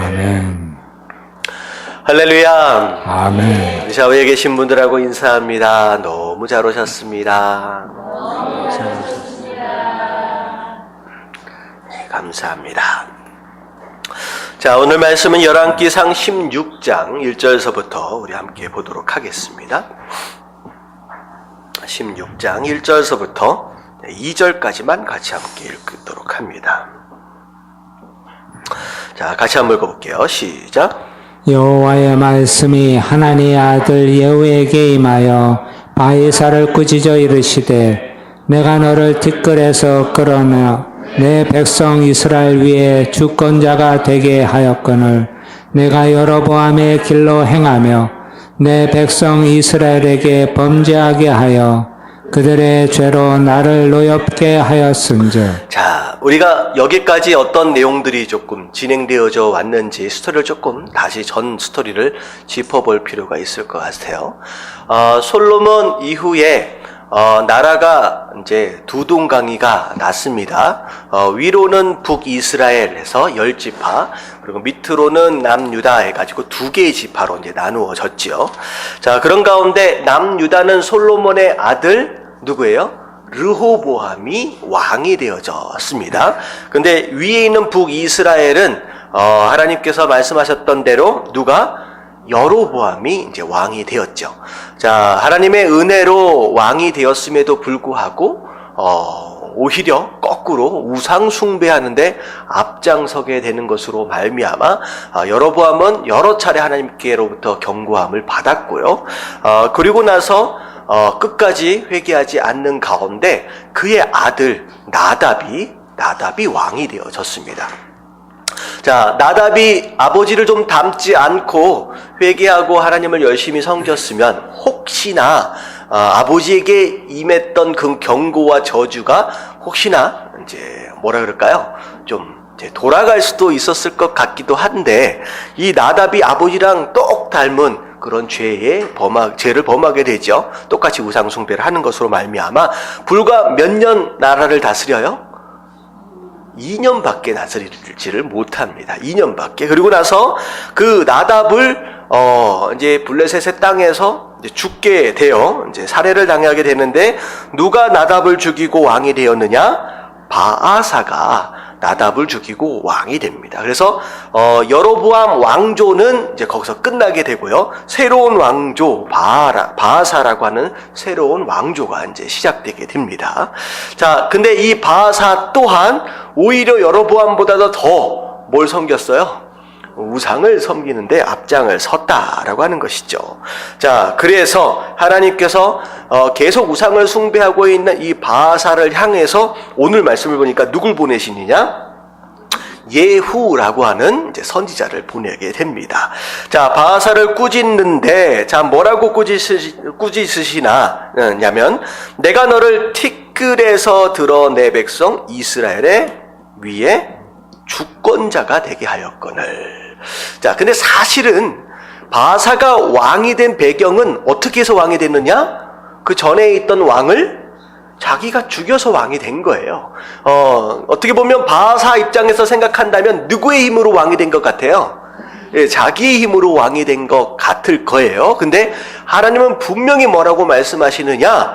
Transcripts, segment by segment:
아멘. 할렐루야. 아멘. 샤워에 계신 분들하고 인사합니다. 너무 잘 오셨습니다. 네, 감사합니다. 자, 오늘 말씀은 열왕기상 16장 1절서부터 우리 함께 보도록 하겠습니다. 16장 1절서부터 2절까지만 같이 함께 읽도록 합니다. 자, 같이 한번 읽어볼게요. 시작. 여호와의 말씀이 하나니의 아들 예후에게 임하여 바이사를 꾸짖어 이르시되 내가 너를 티끌에서 끌어내어 내 백성 이스라엘 위에 주권자가 되게 하였거늘 내가 여로보암의 길로 행하며 내 백성 이스라엘에게 범죄하게 하여 그들의 죄로 나를 노엽게 하였은즉. 자, 우리가 여기까지 어떤 내용들이 조금 진행되어져 왔는지 스토리를 조금 다시 전 스토리를 짚어볼 필요가 있을 것 같아요. 솔로몬 이후에 나라가 이제 두 동강이가 났습니다. 위로는 북이스라엘에서 10지파, 그리고 밑으로는 남유다 해가지고 두 개의 지파로 이제 나누어졌죠. 자, 그런 가운데 남유다는 솔로몬의 아들 누구예요? 르호보암이 왕이 되어졌습니다. 근데 위에 있는 북이스라엘은 하나님께서 말씀하셨던 대로 누가? 여로보암이 이제 왕이 되었죠. 자, 하나님의 은혜로 왕이 되었음에도 불구하고 오히려 거꾸로 우상 숭배하는데 앞장서게 되는 것으로 말미암아 여로보암은 여러 차례 하나님께로부터 경고함을 받았고요. 그리고 나서 끝까지 회개하지 않는 가운데 그의 아들 나답이 왕이 되어졌습니다. 자, 나답이 아버지를 좀 닮지 않고 회개하고 하나님을 열심히 섬겼으면 혹시나 아버지에게 임했던 그 경고와 저주가 혹시나 이제 뭐라 그럴까요? 좀 이제 돌아갈 수도 있었을 것 같기도 한데 이 나답이 아버지랑 똑 닮은 그런 죄를 범하게 되죠. 똑같이 우상 숭배를 하는 것으로 말미암아 불과 몇 년 나라를 다스려요? 2년밖에 다스리지를 못합니다. 2년밖에. 그리고 나서 그 나답을 이제 블레셋의 땅에서 이제 죽게 되어 이제 살해를 당하게 되는데 누가 나답을 죽이고 왕이 되었느냐? 바아사가 나답을 죽이고 왕이 됩니다. 그래서 여로보암 왕조는 이제 거기서 끝나게 되고요. 새로운 왕조 바아사라고 하는 새로운 왕조가 이제 시작되게 됩니다. 자, 근데 이 바아사 또한 오히려 여로보암보다도 더 뭘 섬겼어요? 우상을 섬기는데 앞장을 섰다라고 하는 것이죠. 자, 그래서 하나님께서 계속 우상을 숭배하고 있는 이 바아사를 향해서 오늘 말씀을 보니까 누굴 보내시느냐? 예후라고 하는 이제 선지자를 보내게 됩니다. 자, 바아사를 꾸짖는데, 자, 뭐라고 꾸짖으시냐면, 내가 너를 티끌에서 들어 내 백성 이스라엘의 위에 주권자가 되게 하였거늘. 자, 근데 사실은 바아사가 왕이 된 배경은 어떻게 해서 왕이 됐느냐? 그 전에 있던 왕을 자기가 죽여서 왕이 된 거예요. 어떻게 보면 바아사 입장에서 생각한다면 누구의 힘으로 왕이 된 것 같아요? 예, 자기의 힘으로 왕이 된 것 같을 거예요. 근데 하나님은 분명히 뭐라고 말씀하시느냐?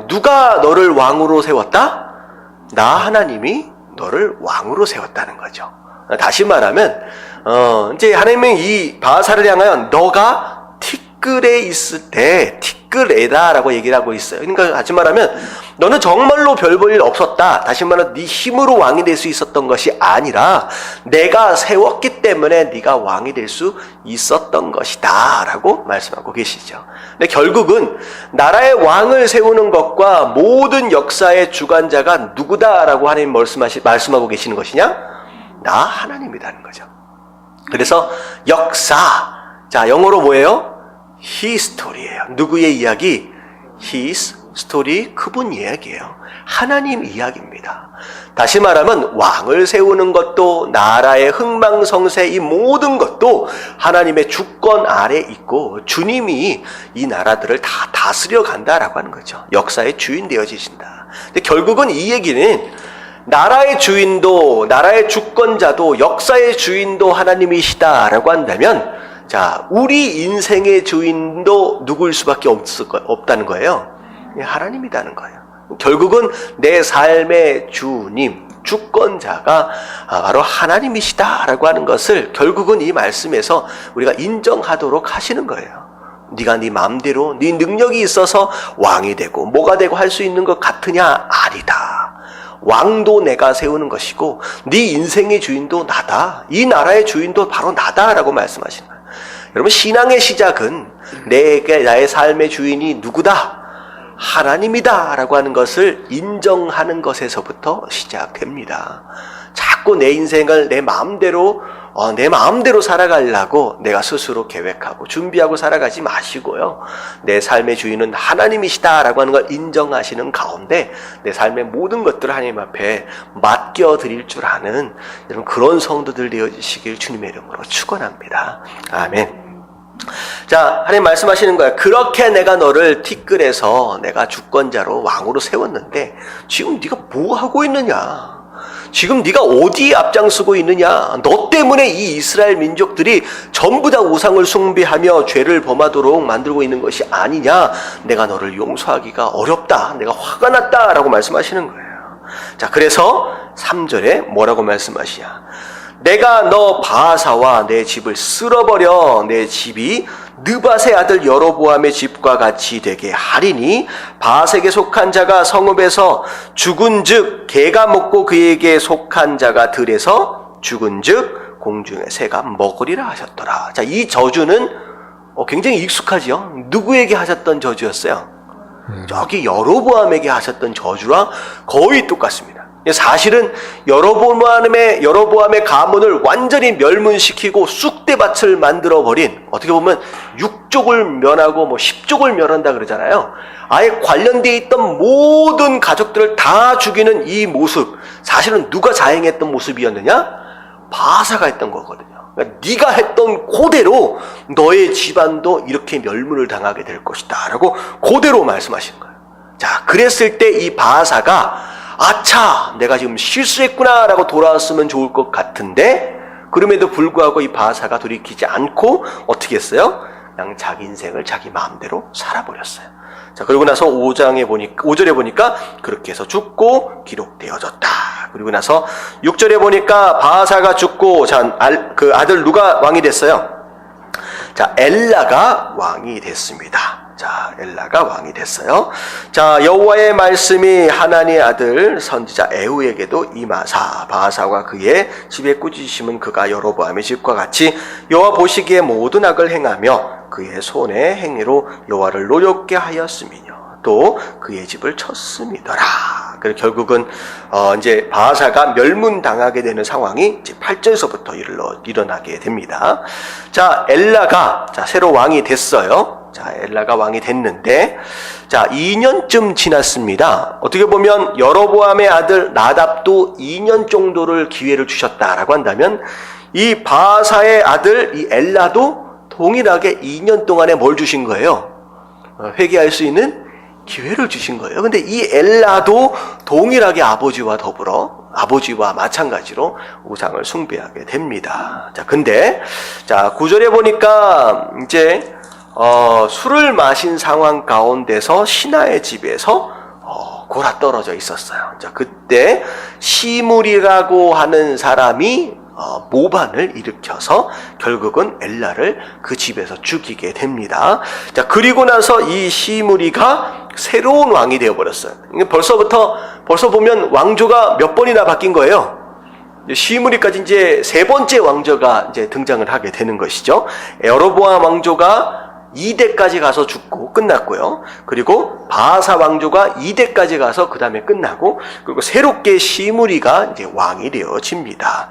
누가 너를 왕으로 세웠다? 나 하나님이 너를 왕으로 세웠다는 거죠. 다시 말하면 이제 하나님은 이 바아사를 향하여 너가 티끌에 있을 때 티끌에다라고 얘기를 하고 있어요. 그러니까 다시 말하면 너는 정말로 별 볼 일 없었다. 다시 말하면 네 힘으로 왕이 될 수 있었던 것이 아니라 내가 세웠기 때문에 네가 왕이 될 수 있었던 것이다 라고 말씀하고 계시죠. 근데 결국은 나라의 왕을 세우는 것과 모든 역사의 주관자가 누구다라고 하나님 말씀하고 계시는 것이냐? 나 하나님이라는 거죠. 그래서 역사, 자, 영어로 뭐예요? 히스토리예요. 누구의 이야기? His story, 그분 이야기예요. 하나님 이야기입니다. 다시 말하면 왕을 세우는 것도 나라의 흥망성쇠 이 모든 것도 하나님의 주권 아래 있고 주님이 이 나라들을 다 다스려 간다라고 하는 거죠. 역사의 주인 되어지신다. 근데 결국은 이 얘기는 나라의 주인도, 나라의 주권자도, 역사의 주인도 하나님이시다라고 한다면, 자, 우리 인생의 주인도 누구일 수밖에 없다는 거예요. 하나님이라는 거예요. 결국은 내 삶의 주님, 주권자가 바로 하나님이시다라고 하는 것을 결국은 이 말씀에서 우리가 인정하도록 하시는 거예요. 네가 네 마음대로 네 능력이 있어서 왕이 되고 뭐가 되고 할 수 있는 것 같으냐? 아니다. 왕도 내가 세우는 것이고 네 인생의 주인도 나다. 이 나라의 주인도 바로 나다라고 말씀하시는 거예요. 여러분, 신앙의 시작은 나의 삶의 주인이 누구다? 하나님이다 라고 하는 것을 인정하는 것에서부터 시작됩니다. 자꾸 내 인생을 내 마음대로 살아가려고 내가 스스로 계획하고 준비하고 살아가지 마시고요. 내 삶의 주인은 하나님이시다 라고 하는 걸 인정하시는 가운데 내 삶의 모든 것들을 하나님 앞에 맡겨드릴 줄 아는 그런 성도들 되어주시길 주님의 이름으로 축원합니다. 아멘. 자, 하나님 말씀하시는 거야. 그렇게 내가 너를 티끌에서 내가 주권자로 왕으로 세웠는데 지금 네가 뭐 하고 있느냐? 지금 네가 어디에 앞장서고 있느냐? 너 때문에 이 이스라엘 민족들이 전부 다 우상을 숭배하며 죄를 범하도록 만들고 있는 것이 아니냐? 내가 너를 용서하기가 어렵다. 내가 화가 났다. 라고 말씀하시는 거예요. 자, 그래서 3절에 뭐라고 말씀하시냐? 내가 너 바하사와 내 집을 쓸어버려 내 집이 느밧의 아들 여로보암의 집과 같이 되게 하리니 바하색에 속한 자가 성읍에서 죽은즉 개가 먹고 그에게 속한 자가 들에서 죽은즉 공중의 새가 먹으리라 하셨더라. 자, 이 저주는 굉장히 익숙하지요. 누구에게 하셨던 저주였어요? 저기 여로보암에게 하셨던 저주랑 거의 똑같습니다. 사실은 여로보암의 가문을 완전히 멸문시키고 쑥대밭을 만들어버린, 어떻게 보면 6족을 멸하고 10족을 멸한다 그러잖아요. 아예 관련되어 있던 모든 가족들을 다 죽이는 이 모습, 사실은 누가 자행했던 모습이었느냐? 바하사가 했던 거거든요. 그러니까 네가 했던 그대로 너의 집안도 이렇게 멸문을 당하게 될 것이다 라고 그대로 말씀하시는 거예요. 자, 그랬을 때 이 바하사가 아차, 내가 지금 실수했구나 라고 돌아왔으면 좋을 것 같은데, 그럼에도 불구하고 이 바하사가 돌이키지 않고 어떻게 했어요? 그냥 자기 인생을 자기 마음대로 살아버렸어요. 자, 그리고 나서 5절에 보니까 그렇게 해서 죽고 기록되어졌다. 그리고 나서 6절에 보니까 바하사가 죽고, 자, 그 아들 누가 왕이 됐어요? 자, 엘라가 왕이 됐습니다. 자, 엘라가 왕이 됐어요. 자, 여호와의 말씀이 하나님의 아들 선지자 에후에게도 임하사 바하사와 그의 집에 꾸짖으심은 그가 여로보암의 집과 같이 여호와 보시기에 모든 악을 행하며 그의 손의 행위로 여호와를 노엽게 하였음이뇨. 또 그의 집을 쳤음이더라. 그래서 결국은 이제 바하사가 멸문당하게 되는 상황이 이제 8절에서부터 일어나게 됩니다. 자, 엘라가 새로 왕이 됐어요. 자, 엘라가 왕이 됐는데, 자, 2년쯤 지났습니다. 어떻게 보면 여로보암의 아들 나답도 2년 정도를 기회를 주셨다라고 한다면, 이 바하사의 아들 이 엘라도 동일하게 2년 동안에 뭘 주신 거예요? 회개할 수 있는 기회를 주신 거예요. 근데 이 엘라도 동일하게 아버지와 마찬가지로 우상을 숭배하게 됩니다. 자, 근데, 자, 9절에 보니까 이제, 술을 마신 상황 가운데서 신하의 집에서 골아 떨어져 있었어요. 자, 그때 시므리라고 하는 사람이 모반을 일으켜서 결국은 엘라를 그 집에서 죽이게 됩니다. 자, 그리고 나서 이 시므리가 새로운 왕이 되어버렸어요. 벌써 보면 왕조가 몇 번이나 바뀐 거예요. 시므리까지 이제 세 번째 왕조가 이제 등장을 하게 되는 것이죠. 여로보암 왕조가 2대까지 가서 죽고 끝났고요. 그리고 바하사 왕조가 2대까지 가서 그 다음에 끝나고, 그리고 새롭게 시므리가 이제 왕이 되어집니다.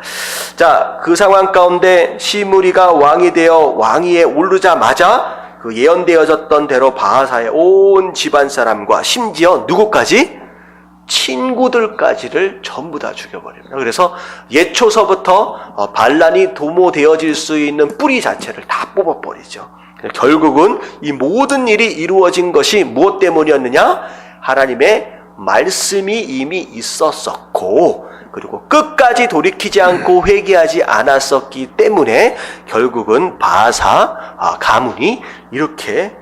자, 그 상황 가운데 시므리가 왕이 되어 왕위에 오르자마자 그 예언되어졌던 대로 바하사의 온 집안 사람과 심지어 누구까지? 친구들까지를 전부 다 죽여버립니다. 그래서 예초서부터 반란이 도모되어질 수 있는 뿌리 자체를 다 뽑아버리죠. 결국은 이 모든 일이 이루어진 것이 무엇 때문이었느냐? 하나님의 말씀이 이미 있었었고, 그리고 끝까지 돌이키지 않고 회개하지 않았었기 때문에 결국은 바사 가문이 이렇게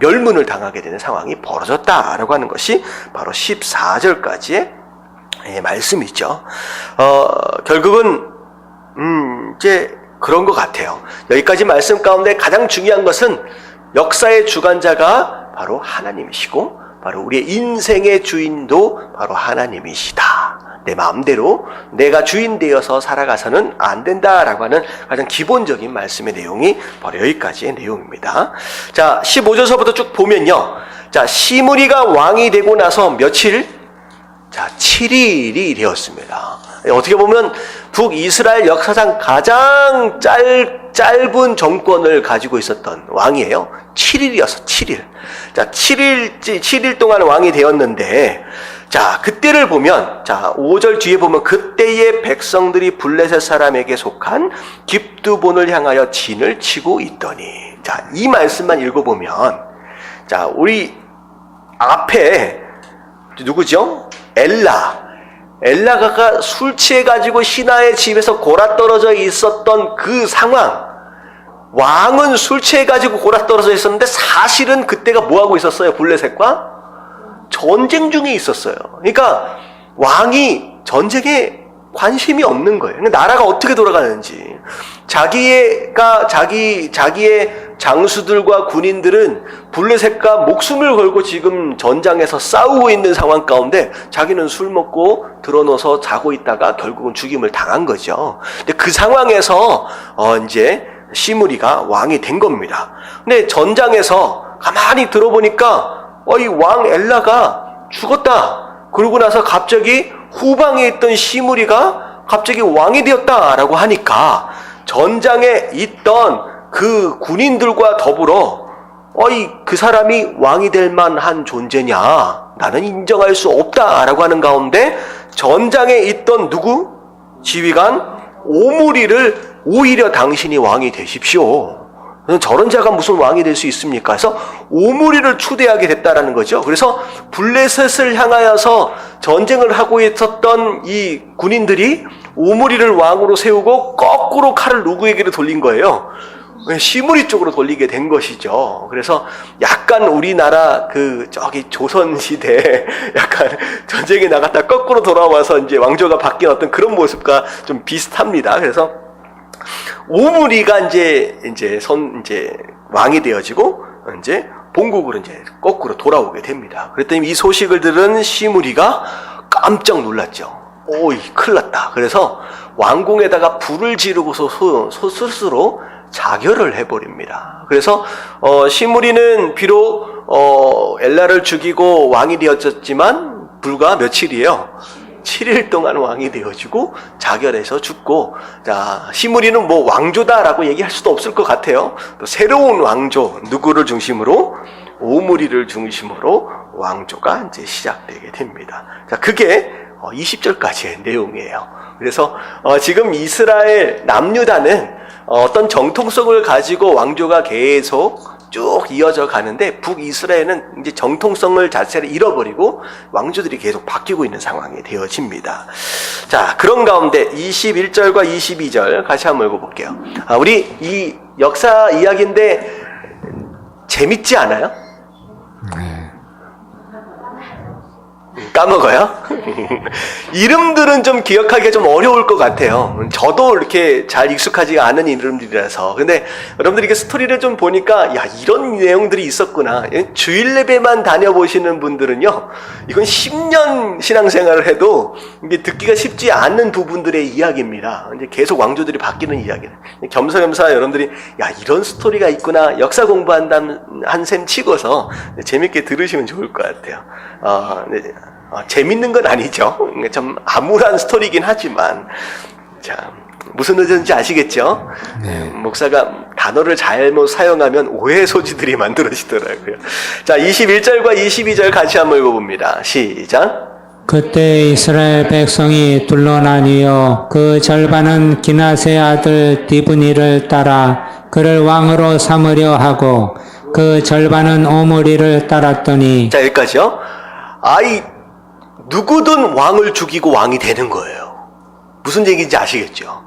멸문을 당하게 되는 상황이 벌어졌다라고 하는 것이 바로 14절까지의 말씀이죠. 결국은 이제 그런 것 같아요. 여기까지 말씀 가운데 가장 중요한 것은 역사의 주관자가 바로 하나님이시고 바로 우리의 인생의 주인도 바로 하나님이시다. 내 마음대로 내가 주인 되어서 살아가서는 안 된다라고 하는 가장 기본적인 말씀의 내용이 바로 여기까지의 내용입니다. 자, 15절서부터 쭉 보면요. 자, 시므리가 왕이 되고 나서 며칠? 자, 7일이 되었습니다. 어떻게 보면 북이스라엘 역사상 가장 짧은 정권을 가지고 있었던 왕이에요. 7일이었어, 7일. 자, 7일 동안 왕이 되었는데, 자, 그때를 보면, 자, 5절 뒤에 보면, 그때의 백성들이 블레셋 사람에게 속한 깁드본을 향하여 진을 치고 있더니, 자, 이 말씀만 읽어보면, 자, 우리 앞에, 누구죠? 엘라가 술 취해가지고 신하의 집에서 골아떨어져 있었던 그 상황. 왕은 술 취해가지고 골아떨어져 있었는데 사실은 그때가 뭐하고 있었어요? 블레셋과 전쟁 중에 있었어요. 그러니까 왕이 전쟁에 관심이 없는 거예요. 나라가 어떻게 돌아가는지. 자기의 장수들과 군인들은 블레셋과 목숨을 걸고 지금 전장에서 싸우고 있는 상황 가운데 자기는 술 먹고 드러누워서 자고 있다가 결국은 죽임을 당한 거죠. 근데 그 상황에서 이제 시므리가 왕이 된 겁니다. 근데 전장에서 가만히 들어보니까 이 왕 엘라가 죽었다. 그러고 나서 갑자기 후방에 있던 시므리가 갑자기 왕이 되었다라고 하니까 전장에 있던 그 군인들과 더불어 그 사람이 왕이 될 만한 존재냐? 나는 인정할 수 없다라고 하는 가운데 전장에 있던 누구? 지휘관 오므리를 오히려 당신이 왕이 되십시오. 저런 자가 무슨 왕이 될 수 있습니까? 그래서 오므리를 추대하게 됐다라는 거죠. 그래서 블레셋을 향하여서 전쟁을 하고 있었던 이 군인들이 오므리를 왕으로 세우고 거꾸로 칼을 누구에게로 돌린 거예요? 시므리 쪽으로 돌리게 된 것이죠. 그래서 약간 우리나라 조선시대 약간 전쟁에 나갔다 거꾸로 돌아와서 이제 왕조가 바뀐 어떤 그런 모습과 좀 비슷합니다. 그래서 오므리가 이제 왕이 되어지고 이제 본국으로 이제 거꾸로 돌아오게 됩니다. 그랬더니 이 소식을 들은 시므리가 깜짝 놀랐죠. 큰일 났다. 그래서 왕궁에다가 불을 지르고서 스스로 자결을 해버립니다. 그래서 시므리는 비록 엘라를 죽이고 왕이 되었지만 불과 며칠이에요. 7일 동안 왕이 되어지고 자결해서 죽고, 자, 시므리는 뭐 왕조다라고 얘기할 수도 없을 것 같아요. 또 새로운 왕조, 누구를 중심으로? 오므리를 중심으로 왕조가 이제 시작되게 됩니다. 자, 그게 20절까지의 내용이에요. 그래서 지금 이스라엘 남유다는 어떤 정통성을 가지고 왕조가 계속 쭉 이어져 가는데 북이스라엘은 이제 정통성을 자체를 잃어버리고 왕조들이 계속 바뀌고 있는 상황이 되어집니다. 자, 그런 가운데 21절과 22절 같이 한번 읽어볼게요. 우리 이 역사 이야기인데 재밌지 않아요? 까먹어요? 이름들은 좀 기억하기가 좀 어려울 것 같아요. 저도 이렇게 잘 익숙하지가 않은 이름들이라서. 근데 여러분들이 이렇게 스토리를 좀 보니까, 야, 이런 내용들이 있었구나. 주일 예배만 다녀보시는 분들은요, 이건 10년 신앙생활을 해도 이게 듣기가 쉽지 않은 부분들의 이야기입니다. 이제 계속 왕조들이 바뀌는 이야기를. 겸사겸사 여러분들이, 야, 이런 스토리가 있구나. 역사 공부한다는 한 셈 치고서 재밌게 들으시면 좋을 것 같아요. 재밌는 건 아니죠. 좀 암울한 스토리이긴 하지만, 자, 무슨 의도인지 아시겠죠? 네. 목사가 단어를 잘못 사용하면 오해 소지들이 만들어지더라고요. 자, 21절과 22절 같이 한번 읽어봅니다. 시작. 그때 이스라엘 백성이 둘러나뉘어 그 절반은 기낫의 아들 디브니를 따라 그를 왕으로 삼으려 하고 그 절반은 오므리를 따랐더니. 자, 여기까지요. 누구든 왕을 죽이고 왕이 되는 거예요. 무슨 얘기인지 아시겠죠?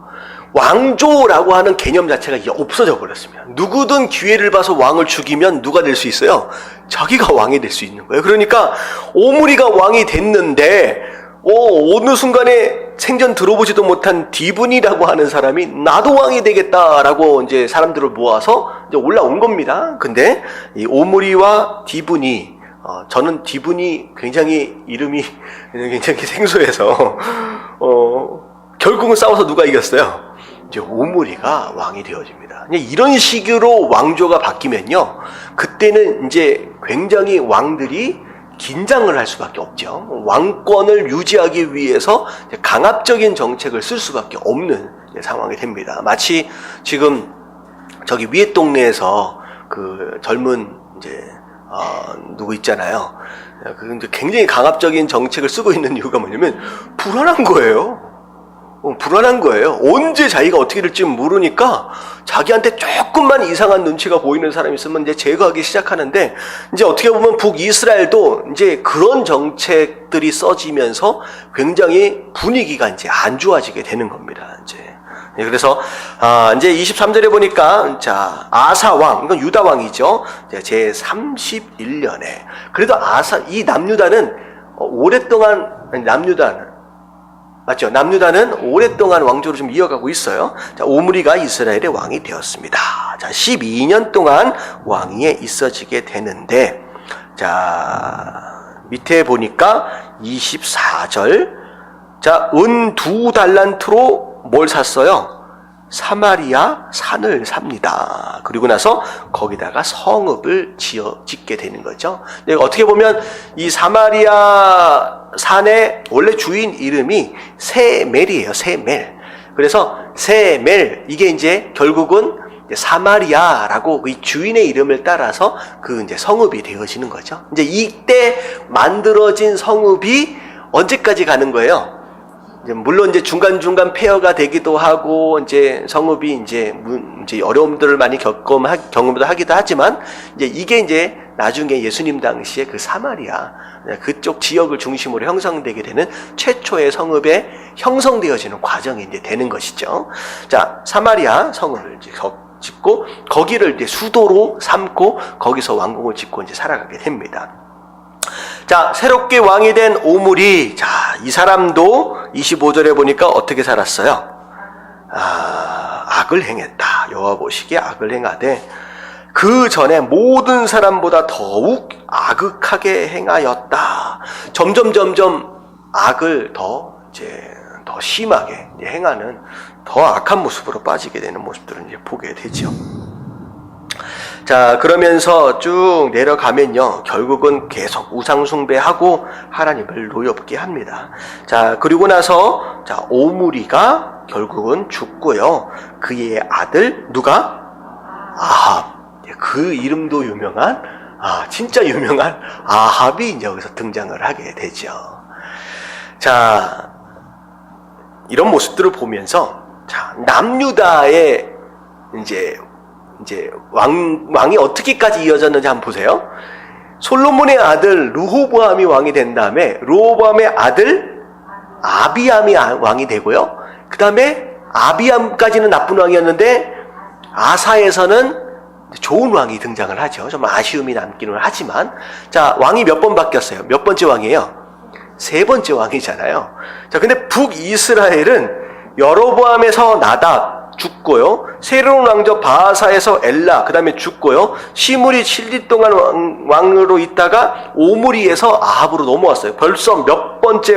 왕조라고 하는 개념 자체가 이제 없어져 버렸습니다. 누구든 기회를 봐서 왕을 죽이면 누가 될 수 있어요? 자기가 왕이 될 수 있는 거예요. 그러니까 오므리가 왕이 됐는데 어느 순간에 생전 들어보지도 못한 디분이라고 하는 사람이 나도 왕이 되겠다라고 이제 사람들을 모아서 이제 올라온 겁니다. 근데 이 오므리와 디분이 저는 디분이 굉장히 이름이 굉장히 생소해서 결국은 싸워서 누가 이겼어요? 이제 오므리가 왕이 되어집니다. 이런 식으로 왕조가 바뀌면요, 그때는 이제 굉장히 왕들이 긴장을 할 수밖에 없죠. 왕권을 유지하기 위해서 강압적인 정책을 쓸 수밖에 없는 상황이 됩니다. 마치 지금 저기 위에 동네에서 그 젊은 이제 누구 있잖아요. 그 굉장히 강압적인 정책을 쓰고 있는 이유가 뭐냐면 불안한 거예요. 불안한 거예요. 언제 자기가 어떻게 될지 모르니까 자기한테 조금만 이상한 눈치가 보이는 사람이 있으면 이제 제거하기 시작하는데, 이제 어떻게 보면 북이스라엘도 이제 그런 정책들이 써지면서 굉장히 분위기가 이제 안 좋아지게 되는 겁니다. 이제 그래서 이제 23절에 보니까 자 아사 왕, 이건 유다 왕이죠. 제 31년에 그래도 이 남유다는 오랫동안 맞죠? 남유다는 오랫동안 왕조를 좀 이어가고 있어요. 자, 오므리가 이스라엘의 왕이 되었습니다. 자, 12년 동안 왕위에 있어지게 되는데, 자, 밑에 보니까 24절. 자, 은 2달란트로 뭘 샀어요? 사마리아 산을 삽니다. 그리고 나서 거기다가 성읍을 짓게 되는 거죠. 어떻게 보면 이 사마리아 산의 원래 주인 이름이 세멜이에요. 세멜. 그래서 세멜, 이게 이제 결국은 사마리아라고 이 주인의 이름을 따라서 그 이제 성읍이 되어지는 거죠. 이제 이때 만들어진 성읍이 언제까지 가는 거예요? 물론 이제 중간중간 폐허가 되기도 하고, 이제 성읍이 이제 어려움들을 많이 경험도 하기도 하지만, 이제 이게 이제 나중에 예수님 당시에 그 사마리아, 그쪽 지역을 중심으로 형성되게 되는 최초의 성읍에 형성되어지는 과정이 이제 되는 것이죠. 자, 사마리아 성읍을 이제 짓고, 거기를 이제 수도로 삼고, 거기서 왕궁을 짓고 이제 살아가게 됩니다. 자, 새롭게 왕이 된 오므리. 자, 이 사람도 25절에 보니까 어떻게 살았어요? 악을 행했다. 여호와 보시기에 악을 행하되 그 전에 모든 사람보다 더욱 악악하게 행하였다. 점점 악을 더 심하게 행하는 더 악한 모습으로 빠지게 되는 모습들을 이제 보게 되죠. 자, 그러면서 쭉 내려가면요, 결국은 계속 우상숭배하고 하나님을 노엽게 합니다. 자, 그리고 나서 자, 오므리가 결국은 죽고요. 그의 아들 누가? 아합. 그 이름도 유명한, 진짜 유명한 아합이 이제 여기서 등장을 하게 되죠. 자, 이런 모습들을 보면서 자, 남유다의 이제 왕이 어떻게까지 이어졌는지 한번 보세요. 솔로몬의 아들 르호보암이 왕이 된 다음에 르호보암의 아들 아비암이 왕이 되고요. 그 다음에 아비암까지는 나쁜 왕이었는데 아사에서는 좋은 왕이 등장을 하죠. 좀 아쉬움이 남기는 하지만, 자, 왕이 몇 번 바뀌었어요? 몇 번째 왕이에요? 3번째 왕이잖아요. 자, 근데 북이스라엘은 여로보암에서 나답 죽고요. 새로운 왕조 바하사에서 엘라, 그 다음에 죽고요. 시므리 7년 동안 왕으로 있다가 오므리에서 아합으로 넘어왔어요. 벌써 몇 번째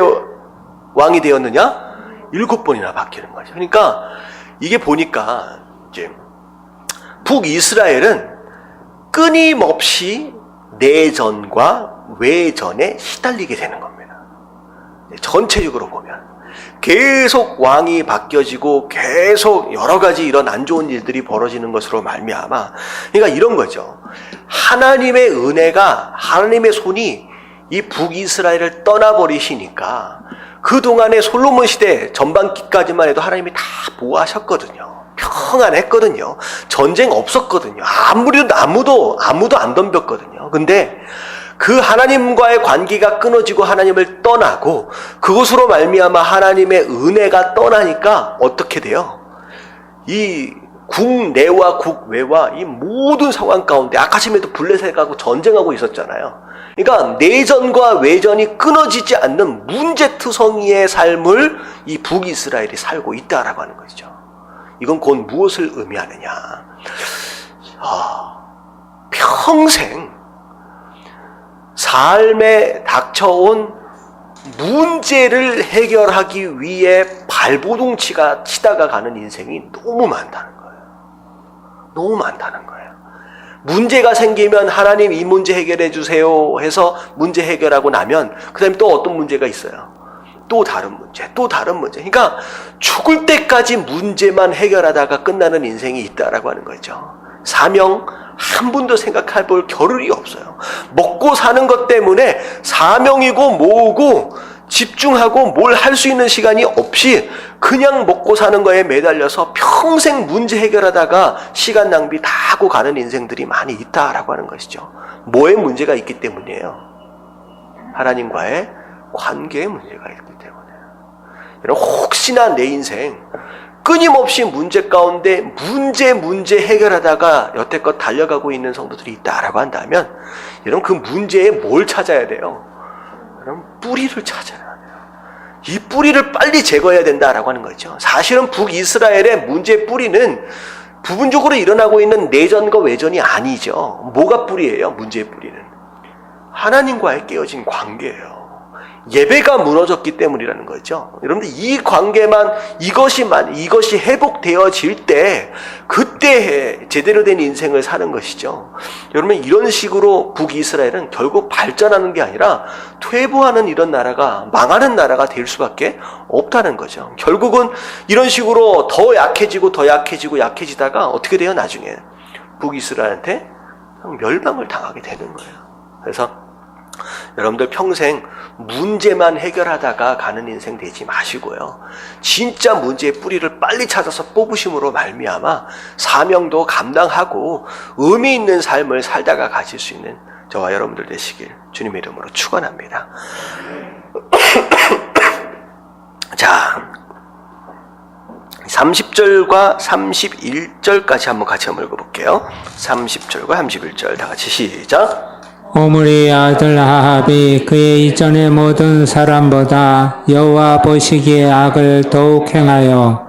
왕이 되었느냐? 7번이나 바뀌는 거죠. 그러니까 이게 보니까 이제 북이스라엘은 끊임없이 내전과 외전에 시달리게 되는 겁니다. 전체적으로 보면. 계속 왕이 바뀌어지고 계속 여러 가지 이런 안 좋은 일들이 벌어지는 것으로 말미암아, 그러니까 이런 거죠. 하나님의 은혜가, 하나님의 손이 이 북이스라엘을 떠나버리시니까 그동안의 솔로몬 시대 전반기까지만 해도 하나님이 다 보호하셨거든요. 평안했거든요. 전쟁 없었거든요. 아무도 안 덤볐거든요. 근데 그 하나님과의 관계가 끊어지고 하나님을 떠나고 그것으로 말미암아 하나님의 은혜가 떠나니까 어떻게 돼요? 이 국내와 국외와 이 모든 상황 가운데 아카심에도 블레셋하고 전쟁하고 있었잖아요. 그러니까 내전과 외전이 끊어지지 않는 문제투성이의 삶을 이 북이스라엘이 살고 있다라고 하는 것이죠. 이건 곧 무엇을 의미하느냐? 평생 삶에 닥쳐온 문제를 해결하기 위해 발버둥치가 치다가 가는 인생이 너무 많다는 거예요. 너무 많다는 거예요. 문제가 생기면 하나님 이 문제 해결해 주세요 해서 문제 해결하고 나면 그 다음에 또 어떤 문제가 있어요. 또 다른 문제, 또 다른 문제. 그러니까 죽을 때까지 문제만 해결하다가 끝나는 인생이 있다라고 하는 거죠. 사명 한 분도 생각해 볼 겨를이 없어요. 먹고 사는 것 때문에 사명이고 뭐고 집중하고 뭘 할 수 있는 시간이 없이 그냥 먹고 사는 거에 매달려서 평생 문제 해결하다가 시간 낭비 다 하고 가는 인생들이 많이 있다라고 하는 것이죠. 뭐에 문제가 있기 때문이에요? 하나님과의 관계에 문제가 있기 때문에. 여러분, 혹시나 내 인생 끊임없이 문제 가운데 문제 해결하다가 여태껏 달려가고 있는 성도들이 있다라고 한다면 여러분 그 문제에 뭘 찾아야 돼요? 여러분 뿌리를 찾아야 돼요. 이 뿌리를 빨리 제거해야 된다라고 하는 거죠. 사실은 북이스라엘의 문제의 뿌리는 부분적으로 일어나고 있는 내전과 외전이 아니죠. 뭐가 뿌리예요? 문제의 뿌리는 하나님과의 깨어진 관계예요. 예배가 무너졌기 때문이라는 거죠. 여러분들 이 관계만 이것이 회복되어질 때 그때 제대로 된 인생을 사는 것이죠. 여러분 이런 식으로 북이스라엘은 결국 발전하는 게 아니라 퇴보하는 이런 나라가 망하는 나라가 될 수밖에 없다는 거죠. 결국은 이런 식으로 더 약해지다가 어떻게 돼요? 나중에 북이스라엘한테 멸망을 당하게 되는 거예요. 그래서 여러분들 평생 문제만 해결하다가 가는 인생 되지 마시고요. 진짜 문제의 뿌리를 빨리 찾아서 뽑으심으로 말미암아 사명도 감당하고 의미 있는 삶을 살다가 가질 수 있는 저와 여러분들 되시길 주님의 이름으로 축원합니다. 자, 30절과 31절까지 한번 같이 한번 읽어볼게요. 30절과 31절 다 같이 시작. 오므리 아들 아합이 그의 이전의 모든 사람보다 여호와 보시기에 악을 더욱 행하여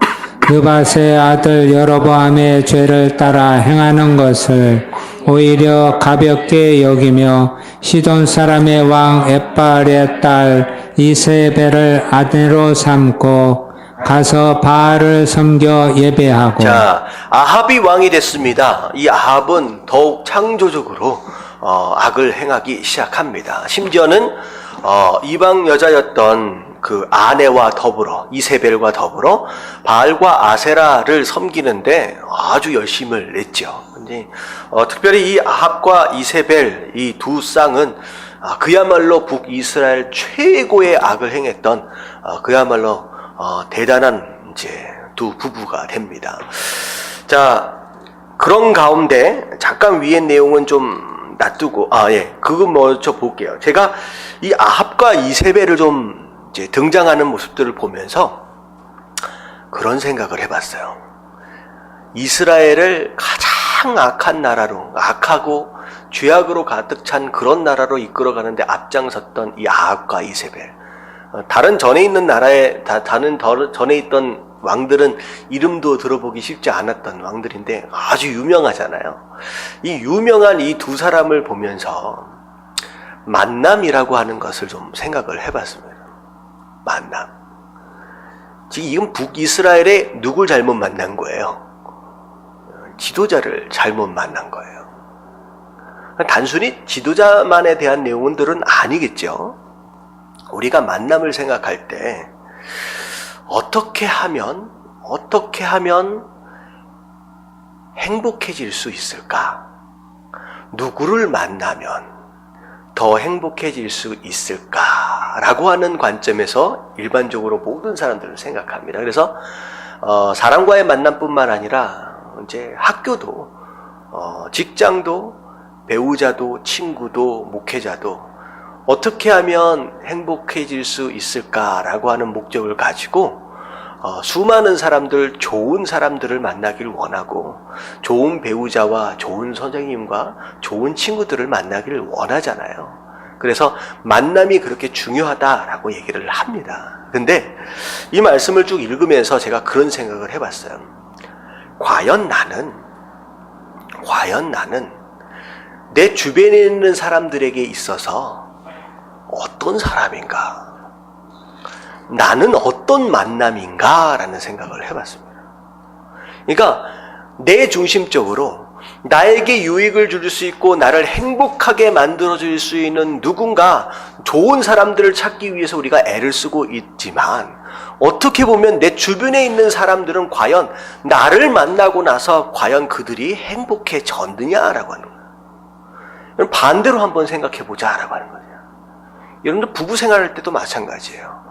느밧의 아들 여로보암의 죄를 따라 행하는 것을 오히려 가볍게 여기며 시돈 사람의 왕 엣발의 딸 이세벨을 아내로 삼고 가서 바알을 섬겨 예배하고. 자, 아합이 왕이 됐습니다. 이 아합은 더욱 창조적으로 악을 행하기 시작합니다. 심지어는 이방 여자였던 그 아내와 더불어 이세벨과 더불어 바알과 아세라를 섬기는데 아주 열심을 냈죠. 근데 특별히 이 아합과 이세벨 이 두 쌍은 그야말로 북이스라엘 최고의 악을 행했던 그야말로 대단한 이제 두 부부가 됩니다. 자, 그런 가운데 잠깐 위의 내용은 좀 놔두고 그거 먼저 볼게요. 제가 이 아합과 이세벨을 좀 이제 등장하는 모습들을 보면서 그런 생각을 해봤어요. 이스라엘을 가장 악한 나라로, 악하고 죄악으로 가득 찬 그런 나라로 이끌어가는데 앞장섰던 이 아합과 이세벨. 다른 전에 있는 나라에 다른 전에 있던 왕들은 이름도 들어보기 쉽지 않았던 왕들인데 아주 유명하잖아요. 이 유명한 이 두 사람을 보면서 만남이라고 하는 것을 좀 생각을 해봤습니다. 만남. 지금 북이스라엘에 누굴 잘못 만난 거예요? 지도자를 잘못 만난 거예요. 단순히 지도자만에 대한 내용들은 아니겠죠. 우리가 만남을 생각할 때 어떻게 하면 행복해질 수 있을까? 누구를 만나면 더 행복해질 수 있을까라고 하는 관점에서 일반적으로 모든 사람들은 생각합니다. 그래서 사람과의 만남뿐만 아니라 이제 학교도 직장도 배우자도 친구도 목회자도 어떻게 하면 행복해질 수 있을까라고 하는 목적을 가지고 수많은 사람들, 좋은 사람들을 만나길 원하고 좋은 배우자와 좋은 선생님과 좋은 친구들을 만나기를 원하잖아요. 그래서 만남이 그렇게 중요하다라고 얘기를 합니다. 근데 이 말씀을 쭉 읽으면서 제가 그런 생각을 해봤어요. 과연 나는 내 주변에 있는 사람들에게 있어서 어떤 사람인가? 나는 어떤 만남인가? 라는 생각을 해봤습니다. 그러니까 내 중심적으로 나에게 유익을 줄 수 있고 나를 행복하게 만들어줄 수 있는 누군가 좋은 사람들을 찾기 위해서 우리가 애를 쓰고 있지만 어떻게 보면 내 주변에 있는 사람들은 과연 나를 만나고 나서 과연 그들이 행복해졌느냐라고 하는 거예요. 반대로 한번 생각해보자라고 하는 거예요. 여러분들 부부 생활할 때도 마찬가지예요.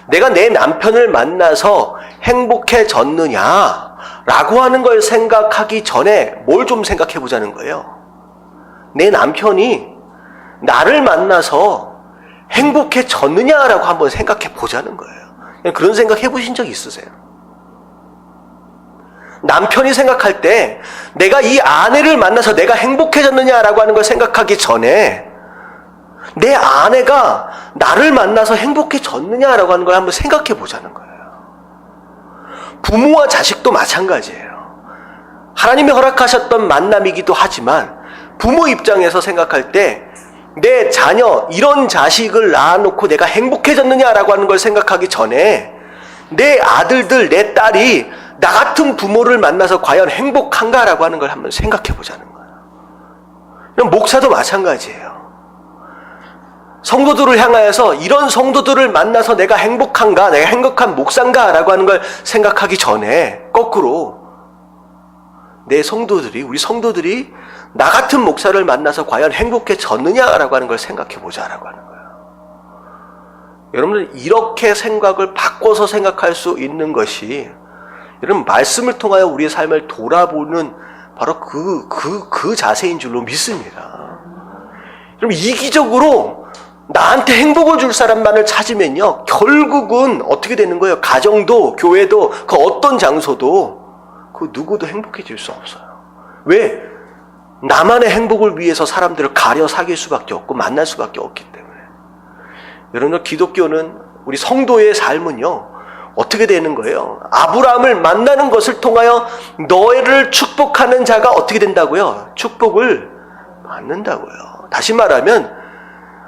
내가 내 남편을 만나서 행복해졌느냐라고 하는 걸 생각하기 전에 뭘 좀 생각해 보자는 거예요. 내 남편이 나를 만나서 행복해졌느냐라고 한번 생각해 보자는 거예요. 그런 생각 해보신 적 있으세요? 남편이 생각할 때 내가 이 아내를 만나서 내가 행복해졌느냐라고 하는 걸 생각하기 전에 내 아내가 나를 만나서 행복해졌느냐라고 하는 걸 한번 생각해 보자는 거예요. 부모와 자식도 마찬가지예요. 하나님이 허락하셨던 만남이기도 하지만 부모 입장에서 생각할 때 내 자녀, 이런 자식을 낳아놓고 내가 행복해졌느냐라고 하는 걸 생각하기 전에 내 아들들, 내 딸이 나 같은 부모를 만나서 과연 행복한가라고 하는 걸 한번 생각해 보자는 거예요. 목사도 마찬가지예요. 성도들을 향하여서 이런 성도들을 만나서 내가 행복한가, 내가 행복한 목사인가 라고 하는 걸 생각하기 전에 거꾸로 내 성도들이, 우리 성도들이 나 같은 목사를 만나서 과연 행복해졌느냐라고 하는 걸 생각해 보자라고 하는 거예요. 여러분들 이렇게 생각을 바꿔서 생각할 수 있는 것이 여러분 말씀을 통하여 우리의 삶을 돌아보는 바로 그 자세인 줄로 믿습니다. 여러분 이기적으로 나한테 행복을 줄 사람만을 찾으면요 결국은 어떻게 되는 거예요? 가정도 교회도 그 어떤 장소도 그 누구도 행복해질 수 없어요. 왜? 나만의 행복을 위해서 사람들을 가려 사귈 수밖에 없고 만날 수밖에 없기 때문에. 여러분들 기독교는 우리 성도의 삶은요 어떻게 되는 거예요? 아브라함을 만나는 것을 통하여 너를 축복하는 자가 어떻게 된다고요? 축복을 받는다고요. 다시 말하면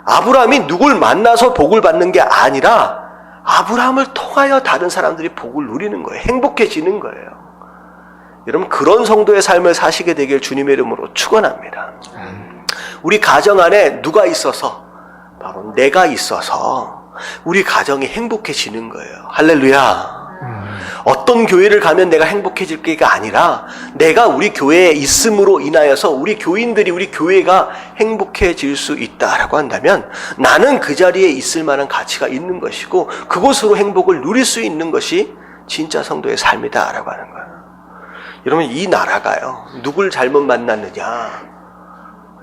아브라함이 누굴 만나서 복을 받는 게 아니라 아브라함을 통하여 다른 사람들이 복을 누리는 거예요. 행복해지는 거예요. 여러분 그런 성도의 삶을 사시게 되길 주님의 이름으로 축원합니다. 우리 가정 안에 누가 있어서 바로 내가 있어서 우리 가정이 행복해지는 거예요. 할렐루야. 어떤 교회를 가면 내가 행복해질 게가 아니라 내가 우리 교회에 있음으로 인하여서 우리 교인들이 우리 교회가 행복해질 수 있다라고 한다면 나는 그 자리에 있을 만한 가치가 있는 것이고 그곳으로 행복을 누릴 수 있는 것이 진짜 성도의 삶이다라고 하는 거예요. 여러분 이 나라가요 누굴 잘못 만났느냐?